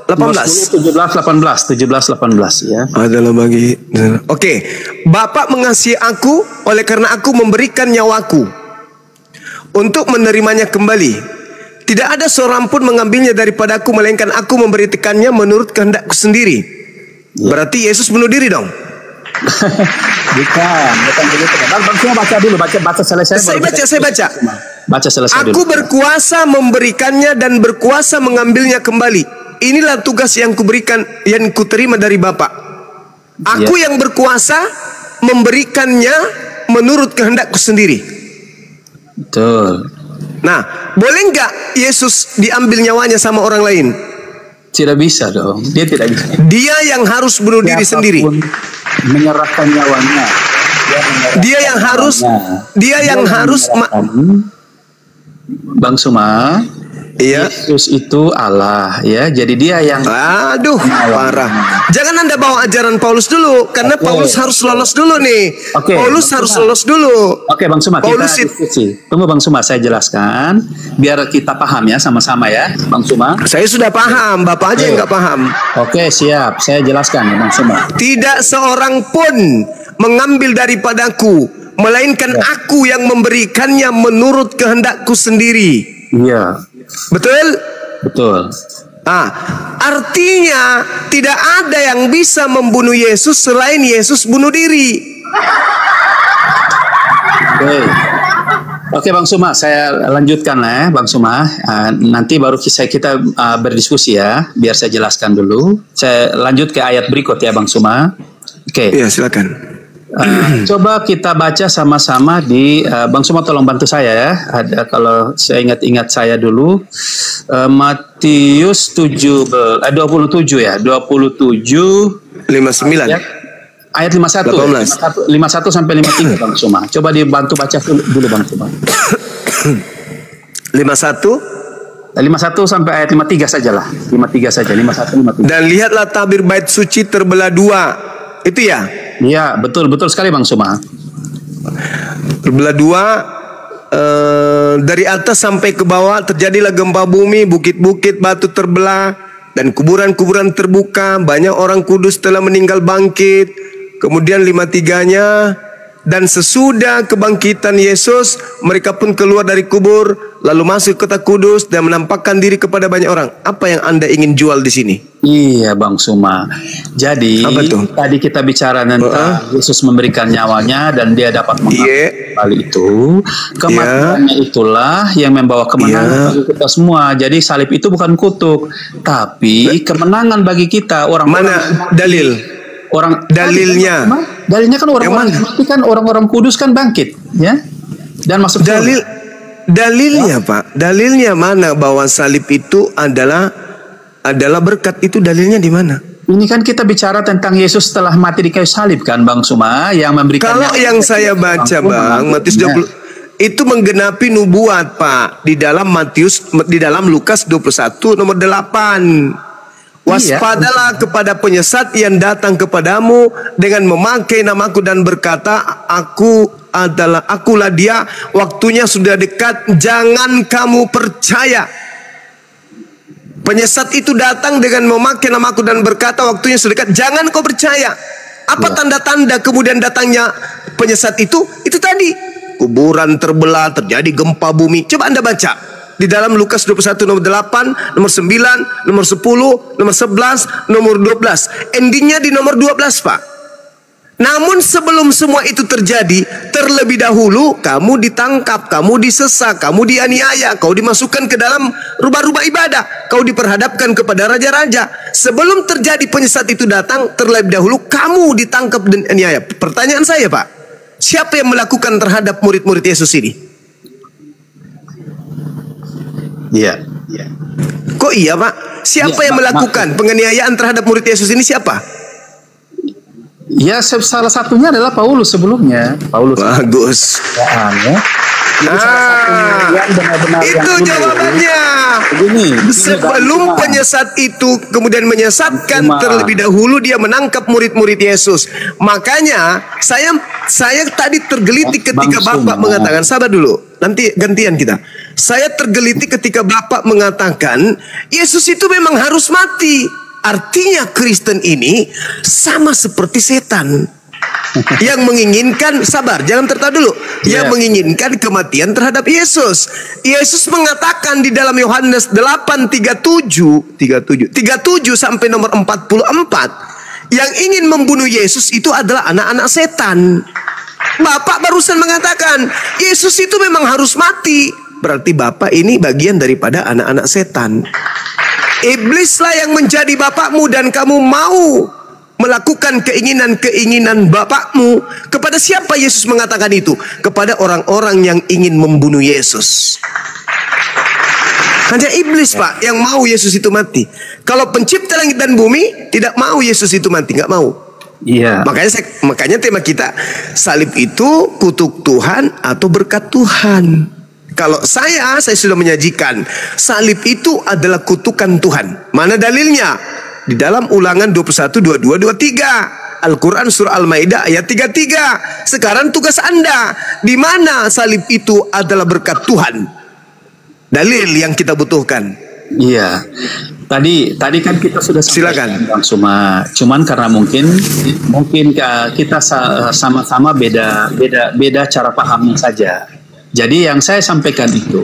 18. 17 18 ya. Adalah bagi Bapak mengasihi aku oleh karena aku memberikan nyawaku untuk menerimanya kembali. Tidak ada seorang pun mengambilnya daripadaku, melainkan aku memberikannya menurut kehendakku sendiri. Berarti Yesus bunuh diri dong? Bukan begitu. Bang, semua baca dulu, baca selesai. Saya baca. Baca selesai aku dulu. berkuasa memberikannya dan berkuasa mengambilnya kembali. Inilah tugas yang kuberikan, yang kuterima dari Bapa. Aku yang berkuasa memberikannya menurut kehendakku sendiri. Betul. Nah, boleh nggak Yesus diambil nyawanya sama orang lain? Tidak bisa dong. Dia tidak bisa. Dia yang harus bunuh diri sendiri. Menyerahkan nyawanya. Dia yang harus Bang Suma, iya. Yesus itu Allah ya. Jadi dia yang parah. Jangan Anda bawa ajaran Paulus dulu, karena Paulus harus lolos dulu nih. Paulus harus lolos dulu. Bang Suma, kita diskusi. Tunggu Bang Suma, saya jelaskan biar kita paham ya sama-sama ya, Bang Suma. Saya sudah paham, Bapak aja yang nggak paham. Siap. Saya jelaskan ya, Bang Suma. Tidak seorang pun mengambil daripadaku, melainkan aku yang memberikannya menurut kehendakku sendiri. Iya. Betul. Artinya tidak ada yang bisa membunuh Yesus selain Yesus bunuh diri. Oke, Bang Suma, saya lanjutkan lah ya, Bang Suma. Nanti baru kita berdiskusi ya, biar saya jelaskan dulu. Saya lanjut ke ayat berikut ya, Bang Suma. Iya, silakan. Coba kita baca sama-sama di Bang Suma, tolong bantu saya ya. Kalau saya ingat saya dulu, Matius 27 ya, 27 59 ayat 51 sampai 53 Bang Suma. Coba dibantu baca dulu Bang Suma. 51 sampai ayat 53 sajalah. 51 53. Dan lihatlah tabir bait suci terbelah dua. Itu ya. Iya, betul sekali Bang Suma. Terbelah dua, dari atas sampai ke bawah terjadilah gempa bumi, bukit-bukit batu terbelah dan kuburan-kuburan terbuka. Banyak orang kudus telah meninggal bangkit. Kemudian 5:3-nya, dan sesudah kebangkitan Yesus, mereka pun keluar dari kubur, lalu masuk ke kota kudus dan menampakkan diri kepada banyak orang. Apa yang Anda ingin jual di sini? Iya Bang Suma. Jadi Apa tuh? tadi kita bicara tentang Yesus memberikan nyawanya dan dia dapat mengambil kembali itu. Kematiannya itulah yang membawa kemenangan bagi kita semua. Jadi salib itu bukan kutuk, tapi kemenangan bagi kita. Mana dalil? Dalilnya kan orang-orang mati kan, orang-orang kudus kan bangkit, ya, dan masuk dalilnya Pak, dalilnya mana bahwa salib itu adalah berkat? Itu dalilnya di mana? Ini kan kita bicara tentang Yesus setelah mati di kayu salib kan Bang Suma, yang memberikan. Kalau yang saya baca Bang, Matius 20 itu menggenapi nubuat Pak, di dalam Lukas 21 nomor 8. Waspadalah kepada penyesat yang datang kepadamu dengan memakai namaku dan berkata, akulah dia, waktunya sudah dekat, jangan kamu percaya. Penyesat itu datang dengan memakai namaku dan berkata, waktunya sudah dekat, jangan kau percaya. Apa tanda-tanda kemudian datangnya penyesat itu? Itu tadi, kuburan terbelah, terjadi gempa bumi. Coba Anda baca di dalam Lukas 21 nomor 8, nomor 9, nomor 10, nomor 11, nomor 12. Endingnya di nomor 12 Pak. Namun sebelum semua itu terjadi, terlebih dahulu kamu ditangkap, kamu disesak, kamu dianiaya, kau dimasukkan ke dalam rubah-rubah ibadah, kau diperhadapkan kepada raja-raja. Sebelum terjadi penyesat itu datang, terlebih dahulu kamu ditangkap dan aniaya. Pertanyaan saya Pak, siapa yang melakukan terhadap murid-murid Yesus ini? Iya. Kok iya Pak? Siapa yang melakukan penganiayaan terhadap murid Yesus ini, siapa? Ya, salah satunya adalah Paulus sebelumnya. Bagus. Itu jawabannya. Sebelum penyesat itu kemudian menyesatkan, terlebih dahulu dia menangkap murid-murid Yesus. Makanya saya tadi tergelitik ketika Bapak mengatakan, sabar dulu, nanti gantian kita. Saya tergelitik ketika Bapak mengatakan Yesus itu memang harus mati. Artinya Kristen ini sama seperti setan yang menginginkan, sabar, jangan tertawa dulu, yang menginginkan kematian terhadap Yesus. Yesus mengatakan di dalam Yohanes 8:37 sampai nomor 44, yang ingin membunuh Yesus itu adalah anak-anak setan. Bapak barusan mengatakan Yesus itu memang harus mati. Berarti Bapak ini bagian daripada anak-anak setan. Iblislah yang menjadi bapakmu dan kamu mau melakukan keinginan-keinginan bapakmu. Kepada siapa Yesus mengatakan itu? Kepada orang-orang yang ingin membunuh Yesus. Hanya iblis Pak yang mau Yesus itu mati. Kalau pencipta langit dan bumi tidak mau Yesus itu mati, nggak mau. Iya. Makanya tema kita, salib itu kutuk Tuhan atau berkat Tuhan. Kalau saya sudah menyajikan salib itu adalah kutukan Tuhan. Mana dalilnya? Di dalam Ulangan 21, 22, 23. Al-Quran surah Al-Maidah ayat 33. Sekarang tugas Anda, di mana salib itu adalah berkat Tuhan? Dalil yang kita butuhkan. Iya. Tadi kan kita sudah silakan Bang Suma. Cuman karena mungkin kita sama-sama beda cara pahamnya saja. Jadi yang saya sampaikan itu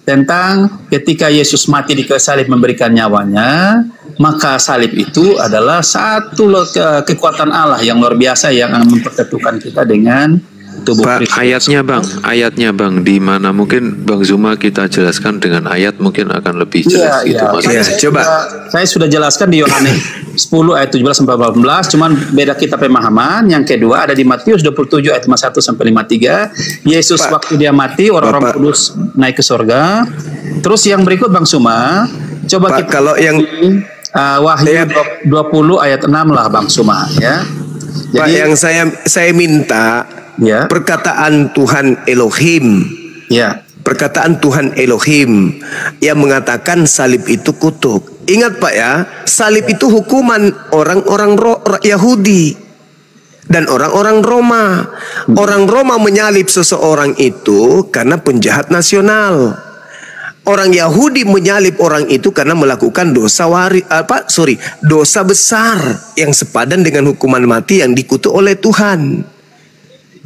tentang ketika Yesus mati di kayu salib memberikan nyawanya, maka salib itu adalah satu kekuatan Allah yang luar biasa yang mempersatukan kita dengan tubuh Kristus. Ayatnya bang, di mana mungkin Bang Zuma kita jelaskan dengan ayat mungkin akan lebih jelas gitu. Coba. Saya sudah jelaskan di Yohanes 10 ayat 17 sampai 18, cuman beda kita pemahaman. Yang kedua ada di Matius 27 ayat 51 sampai 53. Yesus waktu dia mati, orang-orang kudus naik ke surga. Terus yang berikut Bang Suma, coba kita kalau yang Wahyu 20 ayat 6 lah Bang Suma ya. Jadi yang saya minta perkataan Tuhan Elohim, perkataan Tuhan Elohim yang mengatakan salib itu kutuk. Ingat Pak ya, salib itu hukuman orang-orang Yahudi. dan orang-orang Roma. Orang Roma menyalib seseorang itu karena penjahat nasional. Orang Yahudi menyalib orang itu karena melakukan dosa besar yang sepadan dengan hukuman mati yang dikutuk oleh Tuhan.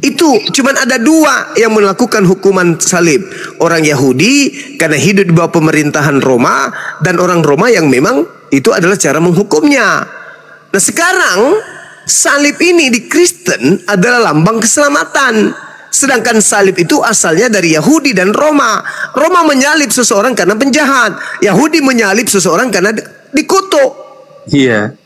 Itu cuman ada dua yang melakukan hukuman salib. Orang Yahudi karena hidup di bawah pemerintahan Roma, dan orang Roma yang memang itu adalah cara menghukumnya. Nah sekarang salib ini di Kristen adalah lambang keselamatan. Sedangkan salib itu asalnya dari Yahudi dan Roma. Roma menyalib seseorang karena penjahat. Yahudi menyalib seseorang karena dikutuk. Iya.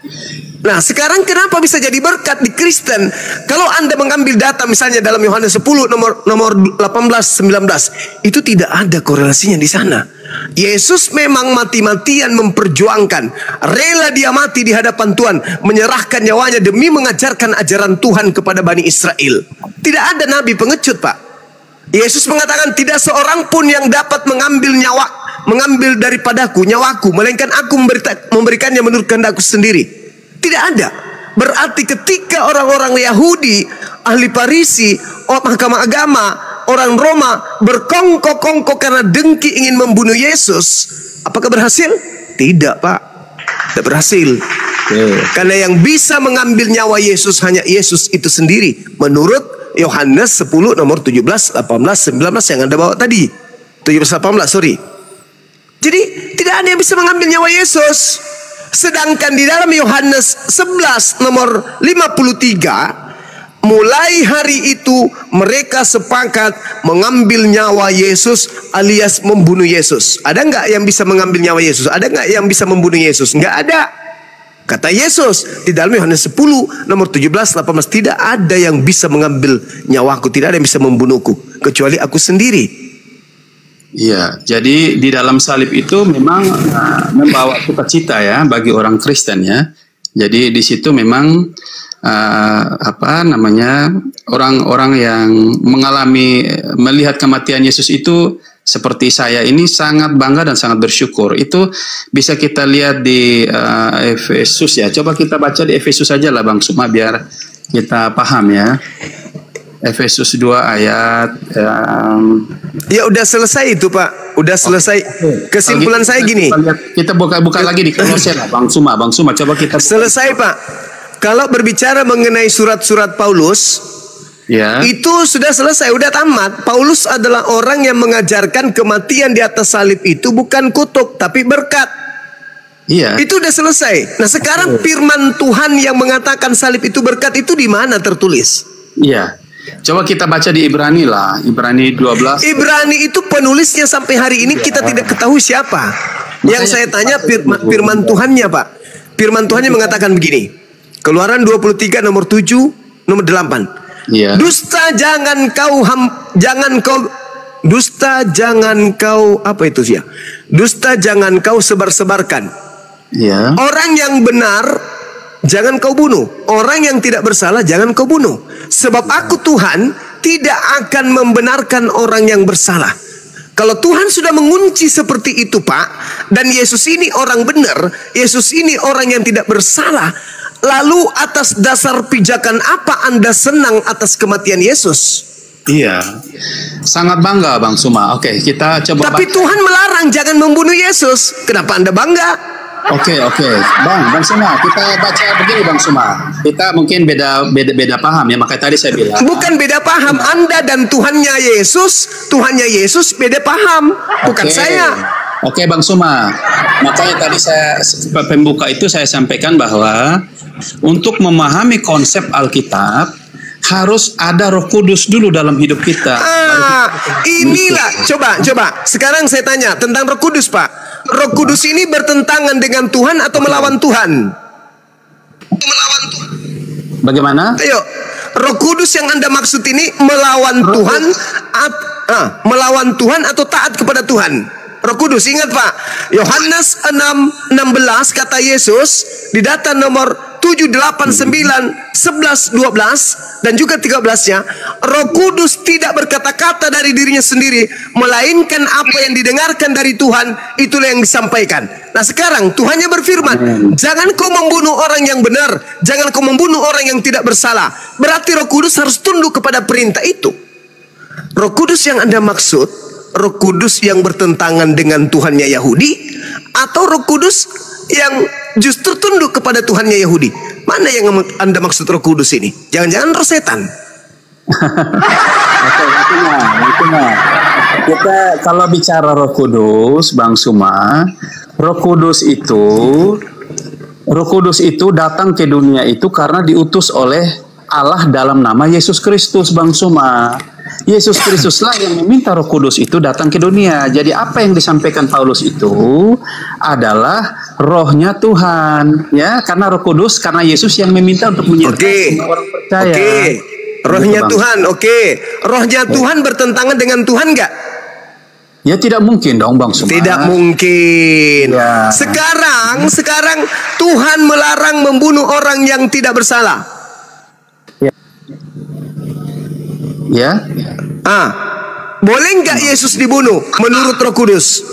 Nah sekarang kenapa bisa jadi berkat di Kristen? Kalau Anda mengambil data misalnya dalam Yohanes 10 nomor 18-19, itu tidak ada korelasinya di sana. Yesus memang mati-matian memperjuangkan, rela dia mati di hadapan Tuhan, menyerahkan nyawanya demi mengajarkan ajaran Tuhan kepada Bani Israel. Tidak ada nabi pengecut, Pak. Yesus mengatakan tidak seorang pun yang dapat mengambil daripadaku nyawaku, melainkan aku memberikannya menurut kehendakku sendiri. Tidak ada. Berarti ketika orang-orang Yahudi, ahli Farisi, mahkamah agama, orang Roma berkongkok-kongkok karena dengki ingin membunuh Yesus, apakah berhasil? Tidak, Pak. Tidak berhasil. Karena yang bisa mengambil nyawa Yesus hanya Yesus itu sendiri, menurut Yohanes 10 nomor 17, 18, 19 yang Anda bawa tadi. 17, 18, sorry. Jadi tidak ada yang bisa mengambil nyawa Yesus. Sedangkan di dalam Yohanes 11 nomor 53, mulai hari itu mereka sepakat mengambil nyawa Yesus alias membunuh Yesus. Ada nggak yang bisa mengambil nyawa Yesus? Ada nggak yang bisa membunuh Yesus? Nggak ada. Kata Yesus di dalam Yohanes 10 nomor 17, 18, tidak ada yang bisa mengambil nyawaku, tidak ada yang bisa membunuhku kecuali aku sendiri. Iya, jadi di dalam salib itu memang membawa sukacita ya bagi orang Kristen ya. Jadi di situ memang orang-orang yang melihat kematian Yesus itu seperti saya ini sangat bangga dan sangat bersyukur. Itu bisa kita lihat di Efesus ya. Coba kita baca di Efesus saja lah Bang Suma biar kita paham ya. Efesus 2 ayat ya udah selesai itu Pak, udah selesai. Kesimpulan saya gini, kita buka lagi di Kolose lah Bang Suma coba kita selesai Pak. Kalau berbicara mengenai surat-surat Paulus ya, itu sudah selesai, udah tamat. Paulus adalah orang yang mengajarkan kematian di atas salib itu bukan kutuk tapi berkat. Iya. Itu udah selesai. Nah sekarang firman Tuhan yang mengatakan salib itu berkat itu di mana tertulis? Iya. Coba kita baca di Ibrani lah, Ibrani 12. Ibrani itu penulisnya sampai hari ini kita tidak ketahui siapa. Yang saya tanya firman Tuhannya Pak. Firman Tuhannya mengatakan begini. Keluaran 23 nomor 7 nomor 8. Iya. Dusta jangan kau sebar-sebarkan. Iya. Orang yang benar jangan kau bunuh. Orang yang tidak bersalah jangan kau bunuh. Sebab aku Tuhan tidak akan membenarkan orang yang bersalah. Kalau Tuhan sudah mengunci seperti itu Pak, dan Yesus ini orang benar, Yesus ini orang yang tidak bersalah, lalu atas dasar pijakan apa Anda senang atas kematian Yesus? Iya, sangat bangga Bang Suma. Oke, kita coba. Tapi Tuhan melarang jangan membunuh Yesus. Kenapa Anda bangga? Oke, Bang Suma, kita baca begini Bang Suma. Kita mungkin beda paham ya, makanya tadi saya bilang. Bukan beda paham, Anda dan Tuhannya Yesus beda paham, bukan saya. Oke, Bang Suma. Makanya tadi saya pembuka itu saya sampaikan bahwa untuk memahami konsep Alkitab harus ada Roh Kudus dulu dalam hidup kita. Inilah, coba. Sekarang saya tanya tentang Roh Kudus, Pak. Roh Kudus ini bertentangan dengan Tuhan atau melawan Tuhan? Bagaimana? Ayo, Roh Kudus yang Anda maksud ini melawan Tuhan atau taat kepada Tuhan? Roh Kudus, ingat Pak, Yohanes 6:16 kata Yesus di data nomor 7, 8, 9, 11, 12 dan juga 13-nya, Roh Kudus tidak berkata-kata dari dirinya sendiri, melainkan apa yang didengarkan dari Tuhan itulah yang disampaikan. Nah sekarang Tuhannya berfirman, jangan kau membunuh orang yang benar, jangan kau membunuh orang yang tidak bersalah. berarti Roh Kudus harus tunduk kepada perintah itu. Roh Kudus yang Anda maksud, Roh Kudus yang bertentangan dengan Tuhannya Yahudi, atau Roh Kudus yang justru tunduk kepada Tuhannya Yahudi? Mana yang Anda maksud Roh Kudus ini? Jangan-jangan roh setan? Kita kalau bicara Roh Kudus, Bang Suma, Roh Kudus itu datang ke dunia itu karena diutus oleh Allah dalam nama Yesus Kristus, Bang Suma. Yesus Kristuslah yang meminta Roh Kudus itu datang ke dunia. Jadi apa yang disampaikan Paulus itu adalah rohnya Tuhan, ya, karena Roh Kudus, karena Yesus yang meminta untuk menyertai semua orang percaya. Rohnya Tuhan, rohnya Tuhan bertentangan dengan Tuhan nggak? Ya tidak mungkin dong, Bang Suma. Tidak mungkin. Ya. Sekarang Tuhan melarang membunuh orang yang tidak bersalah. Ya. Boleh nggak Yesus dibunuh menurut Roh Kudus?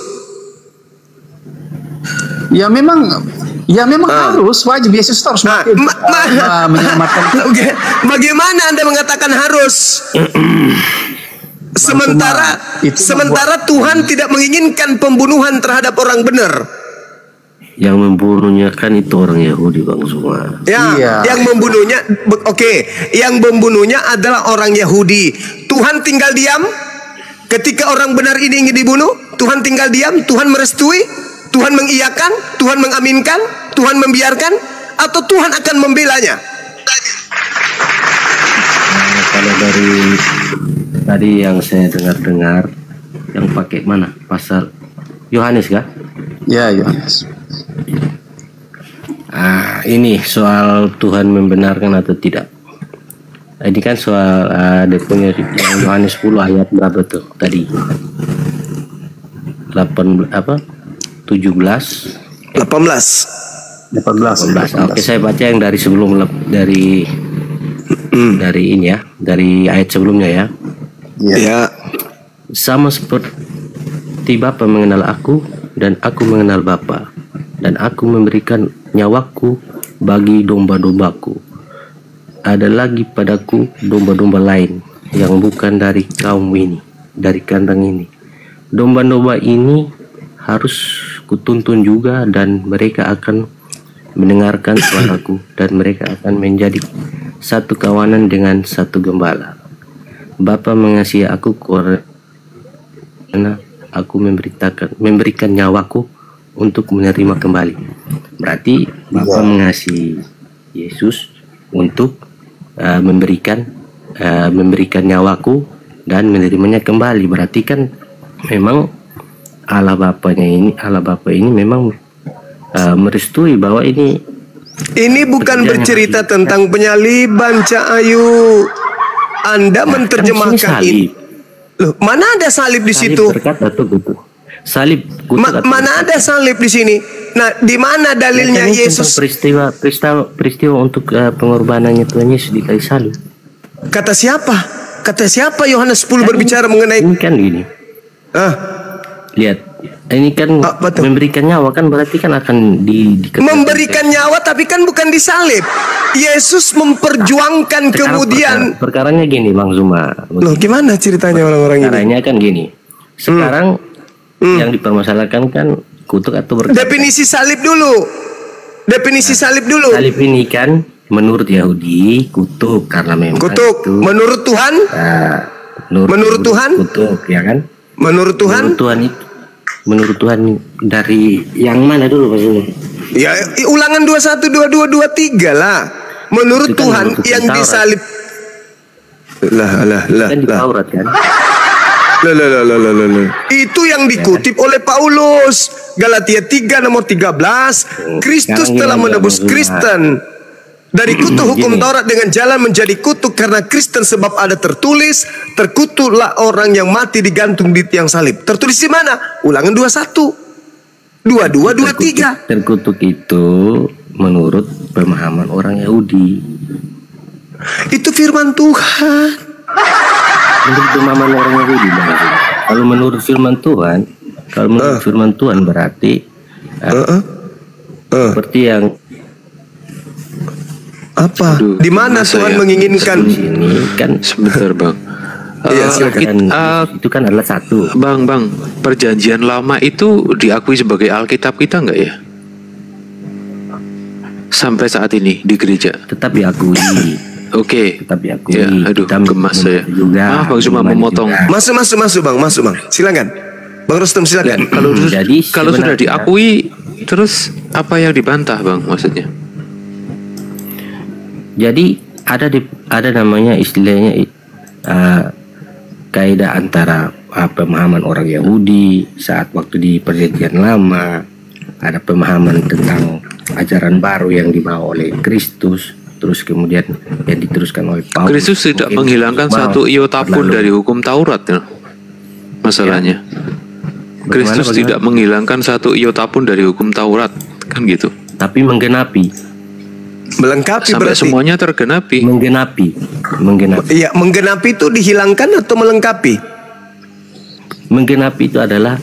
Ya memang harus, wajib Yesus terus menyelamatkan. Bagaimana Anda mengatakan harus? Sementara Tuhan tidak menginginkan pembunuhan terhadap orang benar. Yang membunuhnya kan itu orang Yahudi, Bang Suma. Ya, iya. Yang membunuhnya, yang membunuhnya adalah orang Yahudi. Tuhan tinggal diam ketika orang benar ini ingin dibunuh. Tuhan tinggal diam, Tuhan merestui, Tuhan mengiyakan, Tuhan mengaminkan, Tuhan membiarkan, atau Tuhan akan membelanya? Kalau dari tadi yang saya dengar yang pakai mana? Pasal Yohanes kah? Ya, Yohanes. Ini soal Tuhan membenarkan atau tidak. Ini kan soal yang Yohanes 10 ayat berapa tuh tadi? 17. Oke, saya baca yang dari sebelum dari ini ya, dari ayat sebelumnya ya. Ya. Sama seperti Bapa mengenal aku dan aku mengenal Bapa, dan aku memberikan nyawaku bagi domba-dombaku. Ada lagi padaku domba-domba lain yang bukan dari kaum ini, dari kandang ini. Domba-domba ini harus kutuntun juga, dan mereka akan mendengarkan suaraku, dan mereka akan menjadi satu kawanan dengan satu gembala. Bapa mengasihi aku karena aku memberikan nyawaku untuk menerima kembali. Berarti Bapa mengasihi Yesus untuk memberikan nyawaku dan menerimanya kembali. Berarti kan memang Allah Bapa ini memang merestui bahwa ini bukan bercerita tentang penyaliban, Cak Ayu. Anda menerjemahkan ini. Loh, mana ada salib di situ? Salib. Mana ada salib di sini? Nah, di mana dalilnya Yesus? Peristiwa untuk pengorbanannya Tuhan Yesus di kayu salib. Kata siapa? Kata siapa Yohanes 10 berbicara mengenai? Ini kan gini. Lihat, ini kan memberikan nyawa, kan berarti kan akan memberikan nyawa, tapi kan bukan disalib. Yesus memperjuangkan kemudian. Perkaranya gini, Bang Zuma. Loh, gimana ceritanya orang-orang ini? Caranya kan gini. Sekarang yang dipermasalahkan kan kutuk atau berkata. Definisi salib dulu. Salib ini kan menurut Yahudi kutuk, karena memang kutuk. Itu, menurut Tuhan? Menurut Tuhan? Kutuk, ya kan? Menurut Tuhan? Menurut Tuhan dari yang mana dulu maksudnya? Ya, Ulangan 21, 22, 23 lah. Menurut Tuhan yang disalib. Lah. Kan di Taurat kan? Itu yang dikutip oleh Paulus. Galatia 3 nomor 13. Kristus telah menebus Kristen dari kutuk hukum Taurat dengan jalan menjadi kutuk karena Kristen, sebab ada tertulis, terkutuklah orang yang mati digantung di tiang salib. Tertulis di mana? Ulangan 21, 22, 23. Terkutuk itu menurut pemahaman orang Yahudi. Itu firman Tuhan. Menurut pemahaman orang Yahudi. Kalau menurut firman Tuhan, berarti seperti yang Apa? Aduh, Di mana masa Tuhan ya? menginginkan? Ini kan Sebentar bang. Iya, silakan. itu kan adalah satu. Bang, perjanjian lama itu diakui sebagai Alkitab kita nggak ya? Sampai saat ini di gereja. Tetap diakui. Oke. Tetap diakui. Ya, aduh, Kita gemas saya. juga. Bang, cuma Iman memotong. juga. Masuk bang, silakan. Bang Rustem silakan. Jadi Kalau sudah sebenarnya- diakui, terus apa yang dibantah bang maksudnya? Jadi ada namanya istilahnya kaidah antara pemahaman orang Yahudi saat waktu di Perjanjian Lama, ada pemahaman tentang ajaran baru yang dibawa oleh Kristus, terus kemudian yang diteruskan oleh Paulus. Kristus tidak Mungkin menghilangkan satu iota pun terlalu- dari hukum Taurat ya. Masalahnya. Kristus Bagaimana? tidak menghilangkan satu iota pun dari hukum Taurat, kan gitu. tapi menggenapi, Melengkapi Sampai berarti. semuanya tergenapi. menggenapi. Iya, menggenapi itu dihilangkan atau melengkapi? Menggenapi itu adalah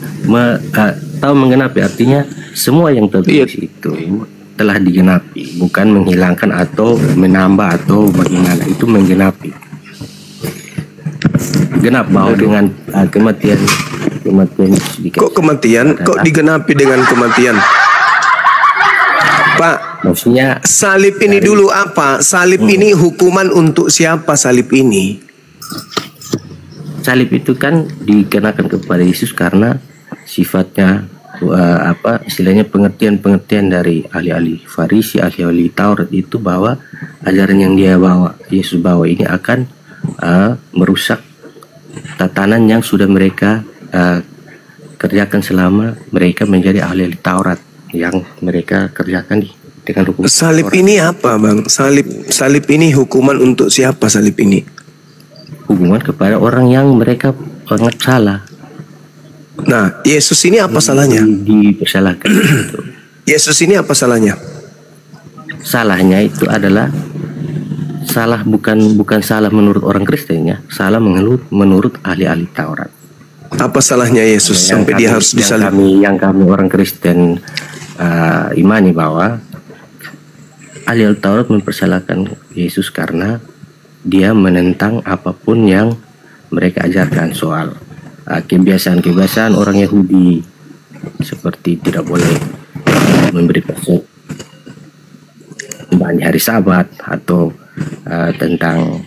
tahu menggenapi artinya semua yang tertulis itu telah digenapi, bukan menghilangkan atau menambah atau bagaimana. Itu menggenapi. Genap bahwa dengan kematian sedikit. Kok kematian? Kok digenapi dengan kematian? Pak, Maksudnya salib ini dulu apa? Salib ini hukuman untuk siapa salib ini? salib itu kan dikenakan kepada Yesus karena sifatnya istilahnya pengertian dari ahli-ahli Farisi, ahli-ahli Taurat itu bahwa ajaran yang Yesus bawa ini akan merusak tatanan yang sudah mereka kerjakan selama mereka menjadi ahli-ahli Taurat yang mereka kerjakan dengan hukum Salib Taurat. ini apa, Bang? Salib ini hukuman untuk siapa salib ini? Hubungan kepada orang yang mereka sangat salah, Nah, Yesus ini apa salahnya? dipersalahkan. Gitu. Yesus ini apa salahnya? Salahnya itu adalah salah bukan salah menurut orang Kristen ya, salah menurut ahli-ahli Taurat. Apa salahnya Yesus sampai dia harus disalib? Yang kami orang Kristen imani bahwa ahli Taurat mempersalahkan Yesus karena dia menentang apapun yang mereka ajarkan soal kebiasaan-kebiasaan orang Yahudi, seperti tidak boleh memberi persembahan di hari Sabat atau tentang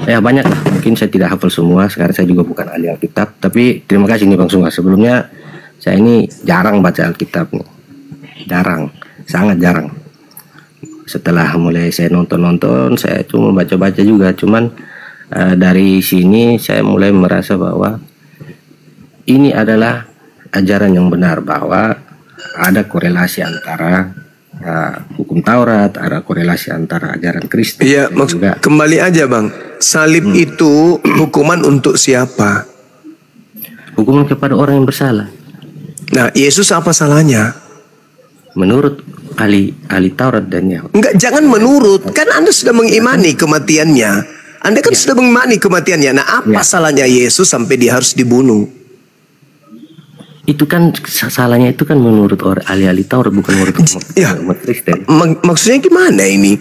banyak lah. Mungkin saya tidak hafal semua, sekarang saya juga bukan ahli Alkitab, tapi terima kasih nih Bang Sungga. Sebelumnya saya ini jarang baca Alkitab nih, sangat jarang. Setelah mulai saya nonton, saya cuma baca-baca juga. Cuman dari sini saya mulai merasa bahwa ini adalah ajaran yang benar, bahwa ada korelasi antara hukum Taurat, ada korelasi antara ajaran Kristen. Iya, juga kembali aja, Bang. Salib itu hukuman untuk siapa? hukuman kepada orang yang bersalah. Nah, Yesus apa salahnya? Menurut ahli Taurat dan Yahudi. Enggak, jangan menurut. Kan Anda sudah mengimani kematiannya. Anda kan sudah mengimani kematiannya. Nah, apa salahnya Yesus sampai dia harus dibunuh? Itu kan salahnya itu kan menurut ahli Taurat, bukan menurut umat Kristen. Maksudnya gimana ini?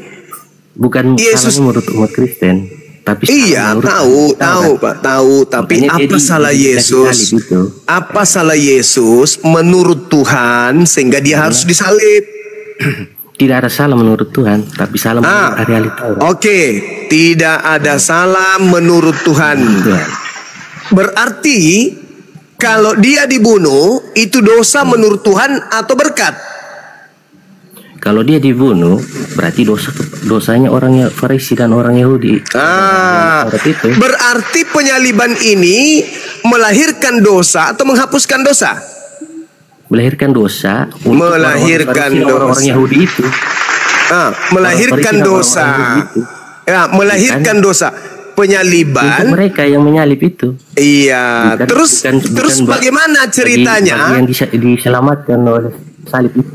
Bukan Yesus- salahnya menurut umat Kristen, tapi Iya, tahu, Pak, tahu. Tapi Makanya apa dia salah dikasih Yesus? salib itu. Apa salah Yesus menurut Tuhan sehingga dia harus disalib? Tidak ada salah menurut Tuhan, tapi salah menurut ahli Taurat. Oke, tidak ada salah menurut Tuhan. Ya. Berarti kalau dia dibunuh itu dosa menurut Tuhan atau berkat? Kalau dia dibunuh, berarti dosanya orang Farisi dan orang Yahudi. Taurat itu. Berarti penyaliban ini melahirkan dosa atau menghapuskan dosa? Melahirkan dosa untuk Melahirkan orang-orang dosa. Yahudi itu. Melahirkan Orang Farisi dan dosa. orang-orang Yahudi itu. Ya, melahirkan dosa. Untuk Penyaliban. mereka yang menyalip itu. Iya. Bukan- Terus bukan terus bagi- bagaimana Bagi ceritanya? yang diselamatkan oleh salib itu.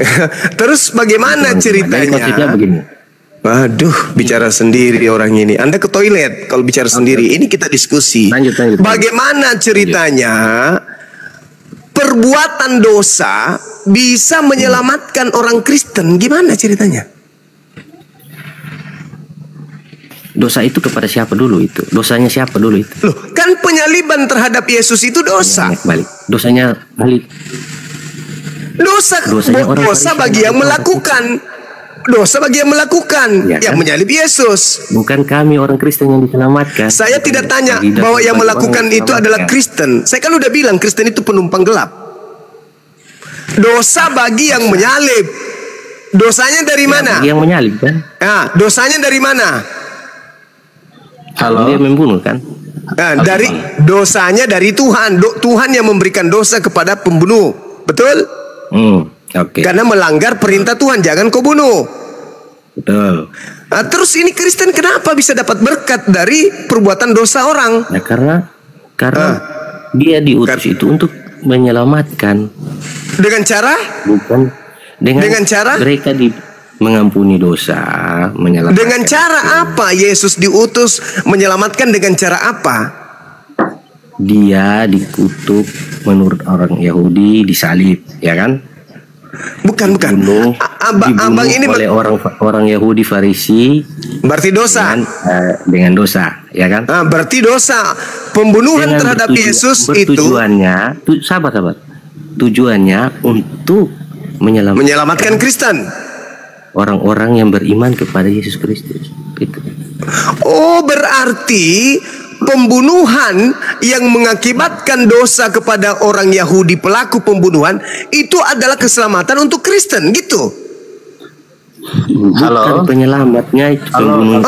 Terus bagaimana Jadi maksudnya ceritanya? begini. Waduh, bicara sendiri orang ini. Anda ke toilet kalau bicara sendiri. Ini kita diskusi. Lanjut. Bagaimana ceritanya? Perbuatan dosa bisa menyelamatkan orang Kristen. Gimana ceritanya? Dosa itu kepada siapa dulu itu? Dosanya siapa dulu itu? Loh, kan penyaliban terhadap Yesus itu dosa. Balik. Dosanya balik. Dosanya orang Dosa Farisi, bagi yang orang melakukan. Dosa bagi yang melakukan, Ya yang kan? menyalib Yesus. Bukan kami orang Kristen yang diselamatkan. Saya tidak tanya Bagi bahwa yang bagi melakukan orang yang itu adalah diselamatkan. Kristen. Saya kan udah bilang Kristen itu penumpang gelap. Dosa bagi yang menyalib. Dosanya dari mana? Bagi yang menyalib kan? Dosanya dari mana? Halo. Dia membunuh kan? Dari dosanya dari Tuhan. Tuhan yang memberikan dosa kepada pembunuh. Betul? Oke. Karena melanggar perintah Tuhan, jangan kau bunuh. Betul. Terus ini Kristen kenapa bisa dapat berkat dari perbuatan dosa orang? Ya karena dia diutus itu untuk menyelamatkan. Dengan cara? Bukan dengan cara? Mereka mengampuni dosa, menyelamatkan. Dengan cara apa Yesus diutus menyelamatkan, dengan cara apa? Dia dikutuk menurut orang Yahudi, disalib, ya kan? Bukan. Dibunuh Abang ini oleh orang Yahudi Farisi. Berarti dosa. Dengan dosa, ya kan? Berarti dosa. Pembunuhan Dengan terhadap Yesus itu bertujuannya, sabar. Tujuannya untuk menyelamatkan Kristen. Orang-orang yang beriman kepada Yesus Kristus. Itu. Oh, berarti pembunuhan yang mengakibatkan dosa kepada orang Yahudi pelaku pembunuhan itu adalah keselamatan untuk Kristen, gitu. Bukan penyelamatnya itu pembunuh.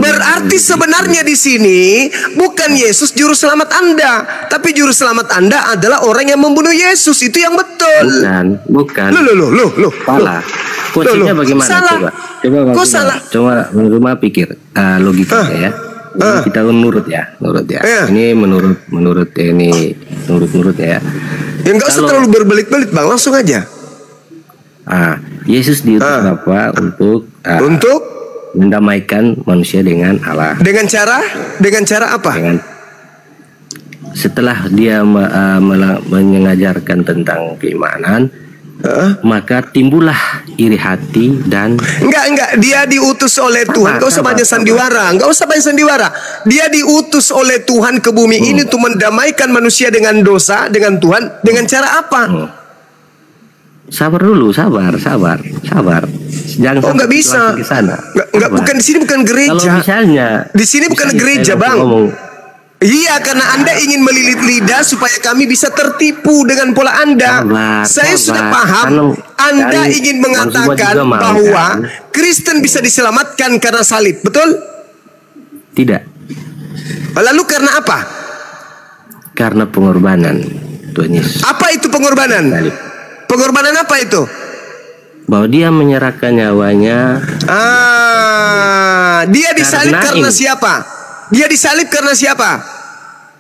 Berarti sebenarnya di sini bukan Yesus juru selamat Anda, tapi juru selamat Anda adalah orang yang membunuh Yesus. Itu yang betul. Bukan. Loh. Salah. Kuncinya bagaimana? Salah. Coba Kok salah? Coba menurut pikir logikanya ya. Kita menurut ya. Ini menurut ya. Ya nggak usah terlalu berbelit-belit, Bang, langsung aja. Yesus diutus apa? Untuk mendamaikan manusia dengan Allah. Dengan cara apa? Setelah dia mengajarkan tentang keimanan, maka timbullah iri hati dan enggak, dia diutus oleh Tuhan. Enggak usah banyak sandiwara. Dia diutus oleh Tuhan ke bumi ini untuk mendamaikan manusia dengan dosa, dengan Tuhan. Dengan cara apa? Sabar dulu, sabar. Jangan nggak bisa. Ke sana. Enggak, bukan di sini, bukan gereja. Kalau misalnya di sini bukan gereja, Bang. Iya, karena Anda ingin melilit lidah supaya kami bisa tertipu dengan pola Anda. Saya sudah paham. Anda ingin mengatakan bahwa Kristen bisa diselamatkan karena salib, betul? Tidak. Lalu karena apa? Karena pengorbanan Tuhan Yesus. Apa itu pengorbanan? Salib. Pengorbanan apa itu? Bahwa dia menyerahkan nyawanya. Dia disalib karena siapa? Dia disalib karena siapa?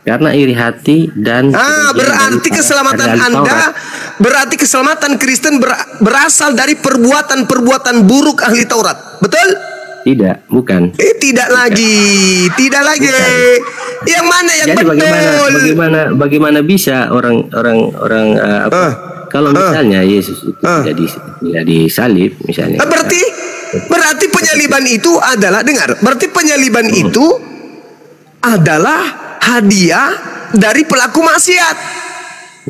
Karena iri hati dan berarti keselamatan Anda, berarti keselamatan Kristen berasal dari perbuatan-perbuatan buruk ahli Taurat. Betul? Tidak, bukan. Tidak lagi. Bukan. Yang mana yang jadi betul? Bagaimana bisa orang kalau misalnya Yesus itu tidak disalib misalnya. Berarti penyaliban itu adalah, dengar. Berarti penyaliban itu adalah hadiah dari pelaku maksiat.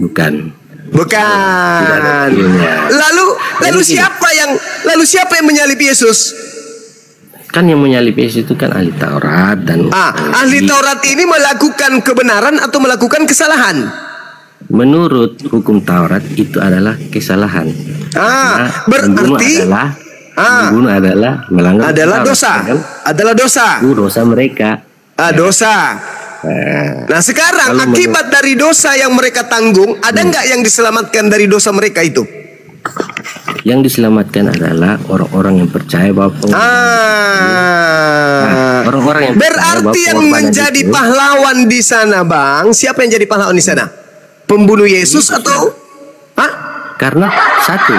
Bukan. Lalu siapa yang menyalib Yesus? Kan yang menyalib Yesus itu kan ahli Taurat dan ahli Taurat ini melakukan kebenaran atau melakukan kesalahan? Menurut hukum Taurat itu adalah kesalahan. Berarti membunuh adalah melanggar dosa. Kan? Adalah dosa. Dosa mereka. Dosa. Nah sekarang akibat dari dosa yang mereka tanggung, ada nggak yang diselamatkan dari dosa mereka itu? Yang diselamatkan adalah orang-orang yang percaya bahwa orang-orang yang berarti yang menjadi pahlawan di sana, Bang, siapa yang jadi pahlawan di sana? Pembunuh Yesus atau? Karena satu,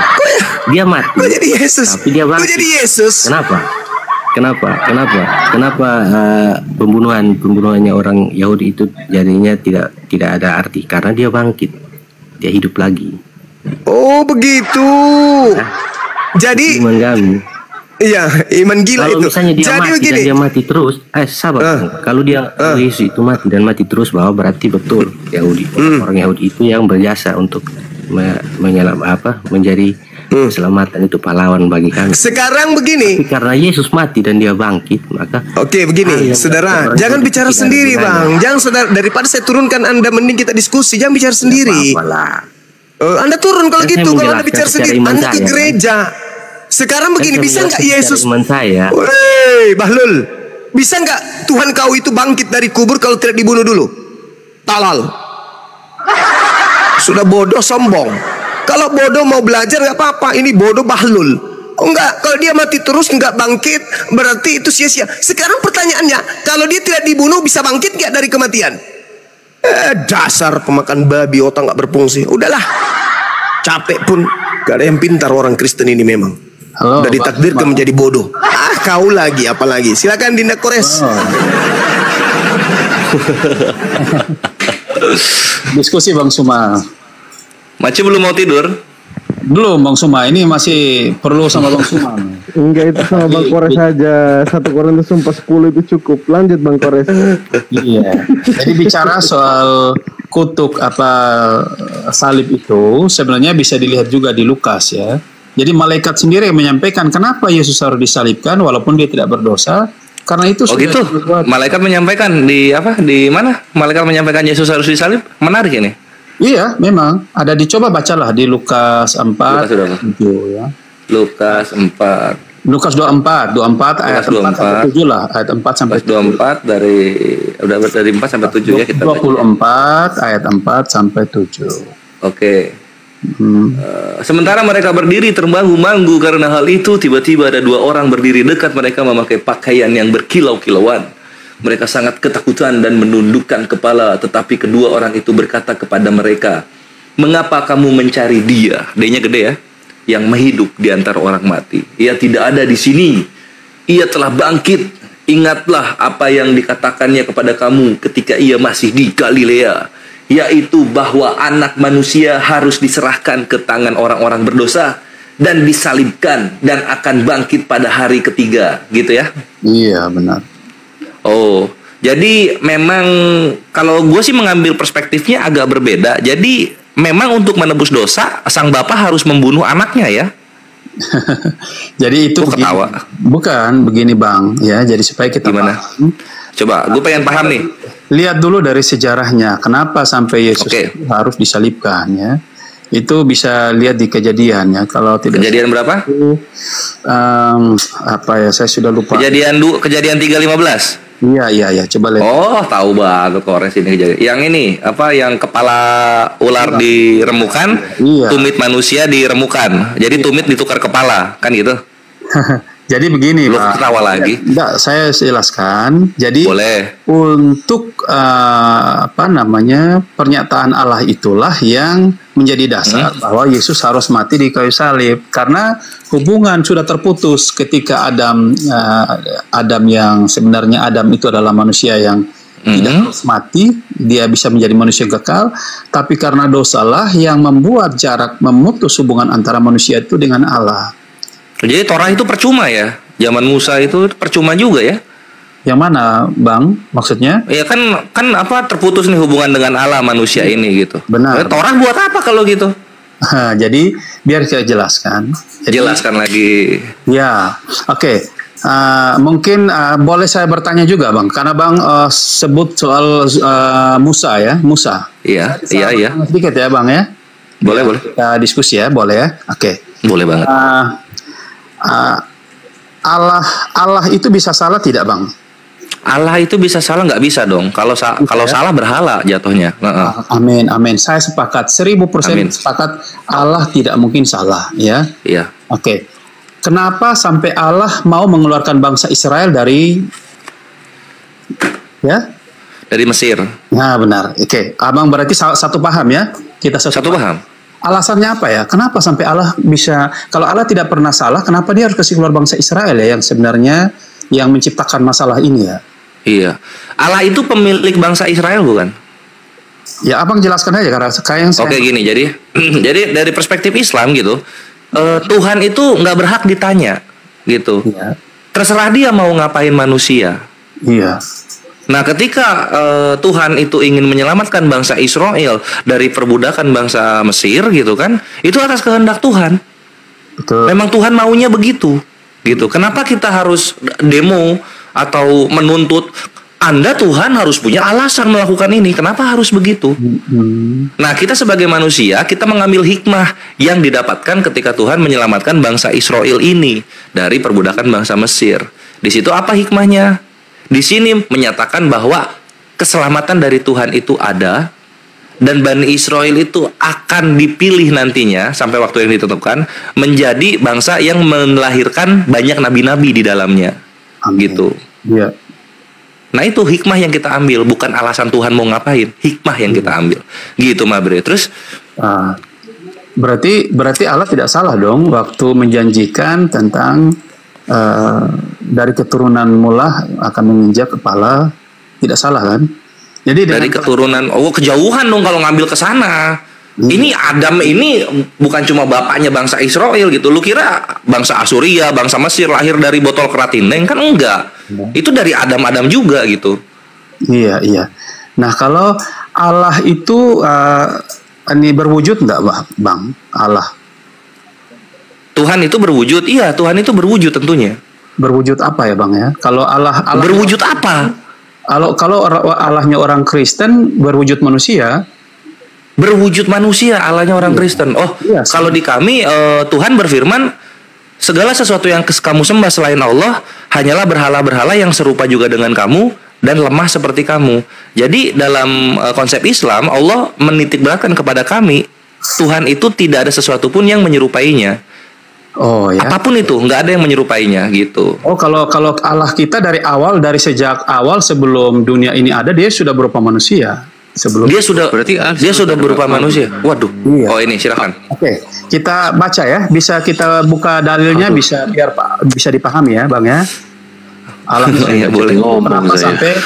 dia mati. Kok jadi Yesus? Tapi dia bangkit. Kok jadi Yesus? Kenapa pembunuhannya orang Yahudi itu jadinya tidak ada arti? Karena dia bangkit, dia hidup lagi. Oh begitu. Jadi Iya, iman gila Kalau itu. misalnya dia Jadi mati begini. dan dia mati terus, sabar. Kalau kalau Yesus itu mati dan mati terus, bahwa berarti betul Yahudi, orang Yahudi itu yang berjasa untuk menjadi keselamatan, itu pahlawan bagi kami. Sekarang begini. Tapi karena Yesus mati dan dia bangkit, maka Oke, begini, saudara, jangan bicara sendiri, Bang. Jangan, saudara, daripada saya turunkan Anda, mending kita diskusi. Jangan bicara sendiri. Anda turun kalau Kan saya gitu, kalau Anda menjelaskan bicara secara sendiri, iman Anda ke saya, gereja. Sekarang begini, Saya bisa nggak menjelaskan Yesus? secara iman saya. Woi, Bahlul, bisa nggak Tuhan kau itu bangkit dari kubur kalau tidak dibunuh dulu? Talal. Sudah bodoh sombong. Kalau bodoh mau belajar nggak apa-apa. Ini bodoh Bahlul. Oh enggak, kalau dia mati terus nggak bangkit, berarti itu sia-sia. Sekarang pertanyaannya, kalau dia tidak dibunuh bisa bangkit nggak dari kematian? Dasar pemakan babi, otak nggak berfungsi. Udahlah, capek pun gak ada yang pintar orang Kristen ini memang. Halo, udah ditakdirkan menjadi bodoh. Kau lagi, apalagi. Silakan Dinda Kores. Diskusi Bang Suma. Maci belum mau tidur? Belum Bang Suma, ini masih perlu sama Bang Suma. Enggak, itu sama Bang Kores aja. 1 Korintus 4:10 itu cukup. Lanjut Bang Kores. Iya. Jadi bicara soal kutuk salib itu sebenarnya bisa dilihat juga di Lukas ya. Jadi malaikat sendiri yang menyampaikan kenapa Yesus harus disalibkan walaupun dia tidak berdosa. Karena itu Oh gitu. Malaikat menyampaikan di mana? Malaikat menyampaikan Yesus harus disalib. Menarik ini. Iya, memang ada, dicoba bacalah di Lukas 4 ya. Lukas 4. Lukas 24 ayat 4 sampai 7 lah, ayat 4 sampai 24 dari 4 sampai 7 ya kita baca. 24 ayat 4 sampai 7. Oke. Sementara mereka berdiri terbanggu-banggu karena hal itu, tiba-tiba ada 2 orang berdiri dekat mereka memakai pakaian yang berkilau-kilauan. Mereka sangat ketakutan dan menundukkan kepala, tetapi kedua orang itu berkata kepada mereka, "Mengapa kamu mencari dia?" D-nya gede ya. Yang menghidup di antara orang mati. Ia tidak ada di sini. Ia telah bangkit. Ingatlah apa yang dikatakannya kepada kamu ketika ia masih di Galilea, yaitu bahwa Anak Manusia harus diserahkan ke tangan orang-orang berdosa dan disalibkan dan akan bangkit pada hari ketiga, gitu ya? Iya, benar. Oh, jadi memang kalau gue sih mengambil perspektifnya agak berbeda. Jadi memang untuk menebus dosa, sang bapak harus membunuh anaknya ya? Jadi itu begini, ketawa. Bukan begini Bang, ya. Jadi supaya kita Gimana? paham. Coba, gue pengen paham nih. Lihat dulu dari sejarahnya, kenapa sampai Yesus harus disalibkan ya? Itu bisa lihat di Kejadian ya. Kalau tidak Kejadian berapa? Saya sudah lupa. Kejadian 3:15. Iya. Coba lihat. Oh, tahu banget Kores ini kejadian. Yang ini yang kepala ular diremukan, tumit manusia diremukan. Jadi tumit ditukar kepala, kan gitu? Jadi begini, Lu Pak. ketawa lagi. Enggak, saya jelaskan. Jadi boleh. Untuk pernyataan Allah itulah yang menjadi dasar bahwa Yesus harus mati di kayu salib, karena hubungan sudah terputus ketika Adam yang sebenarnya Adam itu adalah manusia yang tidak harus mati, dia bisa menjadi manusia kekal, tapi karena dosalah yang membuat jarak, memutus hubungan antara manusia itu dengan Allah. Jadi Torah itu percuma ya? Zaman Musa itu percuma juga ya? Yang mana, Bang? Maksudnya? Ya kan terputus nih hubungan dengan Allah manusia ini gitu. Benar. Torah buat apa kalau gitu? Jadi biar saya jelaskan. Jelaskan lagi. Ya, oke. Mungkin boleh saya bertanya juga, Bang, karena Bang sebut soal Musa ya, Musa. Iya. Sedikit ya, Bang ya. Boleh. Kita diskusi ya, boleh ya. Oke. Boleh banget. Allah itu bisa salah tidak, Bang? Allah itu bisa salah, nggak bisa dong. Kalau salah berhala jatuhnya. Amin. Saya sepakat 1000% sepakat. Allah tidak mungkin salah, ya. Iya. Oke. Kenapa sampai Allah mau mengeluarkan bangsa Israel dari Mesir? Nah, benar. Oke. Abang berarti satu paham ya? Kita satu paham. Alasannya apa ya? Kenapa sampai Allah bisa, kalau Allah tidak pernah salah, kenapa dia harus kasih keluar bangsa Israel ya, yang sebenarnya yang menciptakan masalah ini ya? Iya. Allah itu pemilik bangsa Israel bukan? Ya, Abang jelaskan aja karena kayak yang saya... Oke, gini. Jadi dari perspektif Islam gitu, Tuhan itu nggak berhak ditanya. gitu. Iya. Terserah dia mau ngapain manusia. Iya. Nah, ketika Tuhan itu ingin menyelamatkan bangsa Israel dari perbudakan bangsa Mesir gitu kan, itu atas kehendak Tuhan. Betul. Memang Tuhan maunya begitu, gitu. Kenapa kita harus demo atau menuntut? Anda Tuhan harus punya alasan melakukan ini. Kenapa harus begitu? Nah, kita sebagai manusia, kita mengambil hikmah yang didapatkan ketika Tuhan menyelamatkan bangsa Israel ini dari perbudakan bangsa Mesir. Di situ apa hikmahnya? Di sini menyatakan bahwa keselamatan dari Tuhan itu ada, dan Bani Israel itu akan dipilih nantinya sampai waktu yang ditentukan menjadi bangsa yang melahirkan banyak nabi-nabi di dalamnya. Gitu. Iya. Nah, itu hikmah yang kita ambil, bukan alasan Tuhan mau ngapain, hikmah yang kita ambil. Gitu, Mabre. Terus berarti Allah tidak salah dong waktu menjanjikan tentang dari keturunan mula akan menginjak kepala, tidak salah kan? Jadi dari keturunan, kejauhan dong kalau ngambil ke sana. Ini Adam ini bukan cuma bapaknya bangsa Israel gitu. Lu kira bangsa Asuria, bangsa Mesir lahir dari botol keratineng? Kan enggak. Itu dari Adam juga gitu. Iya, iya. Nah, kalau Allah itu ini berwujud enggak, Bang? Allah. Tuhan itu berwujud. Iya, Tuhan itu berwujud tentunya. Berwujud apa ya, Bang ya? Kalau Allah berwujud apa? Kalau Allahnya orang Kristen berwujud manusia. Berwujud manusia, Allahnya orang Kristen. Oh, iya, kalau di kami Tuhan berfirman, segala sesuatu yang kamu sembah selain Allah hanyalah berhala-berhala yang serupa juga dengan kamu dan lemah seperti kamu. Jadi dalam konsep Islam, Allah menitikberatkan kepada kami, Tuhan itu tidak ada sesuatu pun yang menyerupainya. Oh ya. Apapun itu, nggak ada yang menyerupainya gitu. Oh, kalau Allah kita dari sejak awal sebelum dunia ini ada, dia sudah berupa manusia. Dia sudah berupa manusia. Waduh. Iya. Oh, ini silakan. Oke, kita baca ya. Bisa kita buka dalilnya, bisa biar bisa dipahami ya, Bang ya. Allah ya, boleh ngomong. Kenapa sampai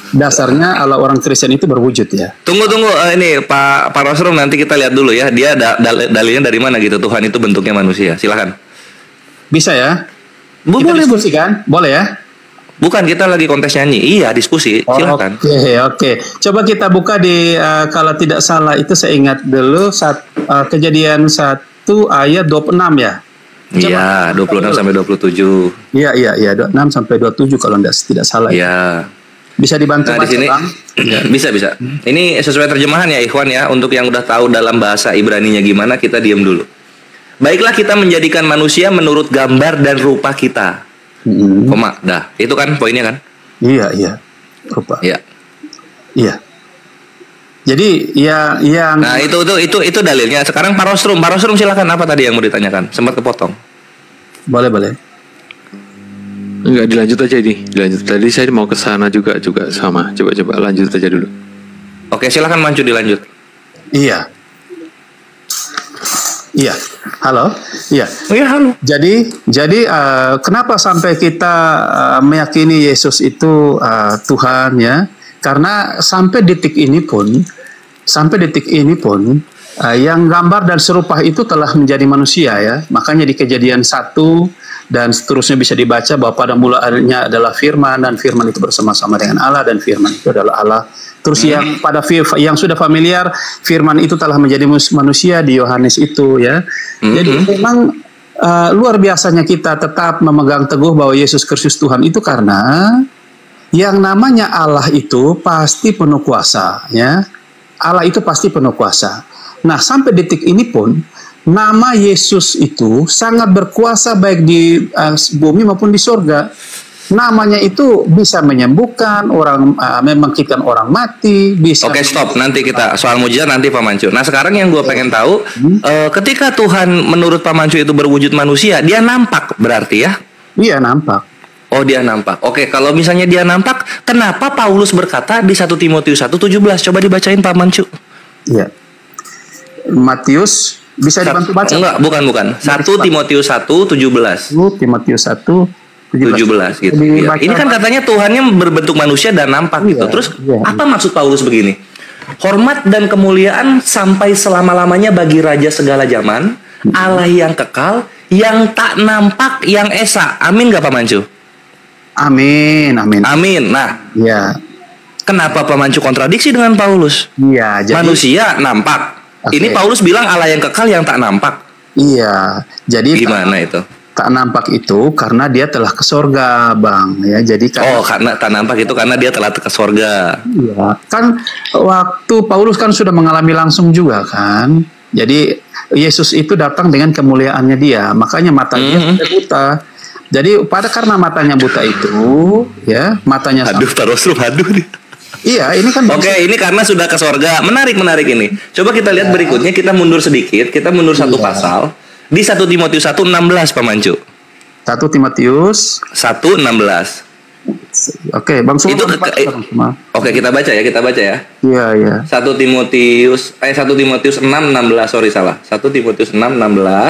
dasarnya Allah orang Kristen itu berwujud ya? Tunggu ini Pak Rosrum, nanti kita lihat dulu ya. Dia dalilnya dari mana gitu? Tuhan itu bentuknya manusia. Silakan. Bisa ya? Boleh diskusi kan? Boleh ya? Bukan, kita lagi kontes nyanyi. Iya, diskusi. Silakan. Oke. Coba kita buka di kalau tidak salah itu saya ingat dulu Kejadian 1 ayat 26 ya. Iya, 26 sampai 27. Iya, 26 sampai 27 kalau tidak salah. Iya. Bisa dibantu di sini, Bang? Bisa. Ini sesuai terjemahan ya, Ikhwan ya. Untuk yang udah tahu dalam bahasa Ibraninya gimana, kita diam dulu. Baiklah, kita menjadikan manusia menurut gambar dan rupa kita. Koma, dah. Itu kan poinnya kan? Iya. Rupa. Iya. Jadi yang Nah, itu dalilnya. Sekarang Pak Rosrum silakan, apa tadi yang mau ditanyakan? Sempat kepotong. Boleh. Enggak, dilanjut aja ini. Dilanjut. Tadi saya mau ke sana juga sama. Coba lanjut aja dulu. Oke, silakan Mancu dilanjut. Iya. Halo. Iya. Oh ya, halo. Jadi kenapa sampai kita meyakini Yesus itu Tuhan ya? Karena sampai detik ini pun yang gambar dan serupa itu telah menjadi manusia ya. Makanya di Kejadian 1 dan seterusnya bisa dibaca bahwa pada mulanya adalah Firman, dan Firman itu bersama-sama dengan Allah, dan Firman itu adalah Allah. Terus yang sudah familiar, Firman itu telah menjadi manusia di Yohanes itu ya. Jadi memang luar biasanya kita tetap memegang teguh bahwa Yesus Kristus Tuhan itu, karena yang namanya Allah itu pasti penuh kuasa ya. Allah itu pasti penuh kuasa. Nah, sampai detik ini pun nama Yesus itu sangat berkuasa baik di bumi maupun di surga. Namanya itu bisa menyembuhkan orang, membangkitkan orang mati, bisa. Oke, stop. Nanti kita soal mujizat nanti Pak Mancu. Nah, sekarang yang gue pengen tahu, ketika Tuhan menurut Pak Mancu itu berwujud manusia, dia nampak berarti ya? Iya, nampak. Oh, dia nampak. Oke, kalau misalnya dia nampak, kenapa Paulus berkata di 1 Timotius 1:17? Coba dibacain Pak Mancu. Iya. Matius, bisa dibantu baca? Enggak, bukan. 1 Timotius 1:17. 1 Timotius 1:17 gitu. Ya. Ini kan katanya Tuhannya berbentuk manusia dan nampak gitu. Terus apa maksud Paulus begini? Hormat dan kemuliaan sampai selama-lamanya bagi Raja segala zaman, Allah yang kekal, yang tak nampak yang esa. Amin gak Pak Mancu? Amin, amin. Amin. Nah, Ya, kenapa Pak Mancu kontradiksi dengan Paulus? iya. Jadi, Manusia nampak. Oke. Ini Paulus bilang Allah yang kekal yang tak nampak. iya. Jadi Gimana itu? tak nampak itu karena dia telah ke sorga, Bang. Ya, jadi Oh, karena tak nampak itu karena dia telah ke surga. iya. Kan waktu Paulus kan sudah mengalami langsung juga kan. Jadi Yesus itu datang dengan kemuliaannya dia, makanya matanya sudah buta. Jadi karena matanya buta itu, ya matanya. Aduh, taruh aduh nih. Iya, ini kan. Oke, ini karena sudah ke sorga. Menarik ini. Coba kita lihat berikutnya, kita mundur sedikit, kita mundur satu pasal. Di 1 Timotius 1:16 Pak Mancu. 1 Timotius 1:16. Oke, Bang Suma. Itu Oke, kita baca ya. Iya, iya. 1 Timotius 6:16, sorry salah. 1 Timotius 6:16.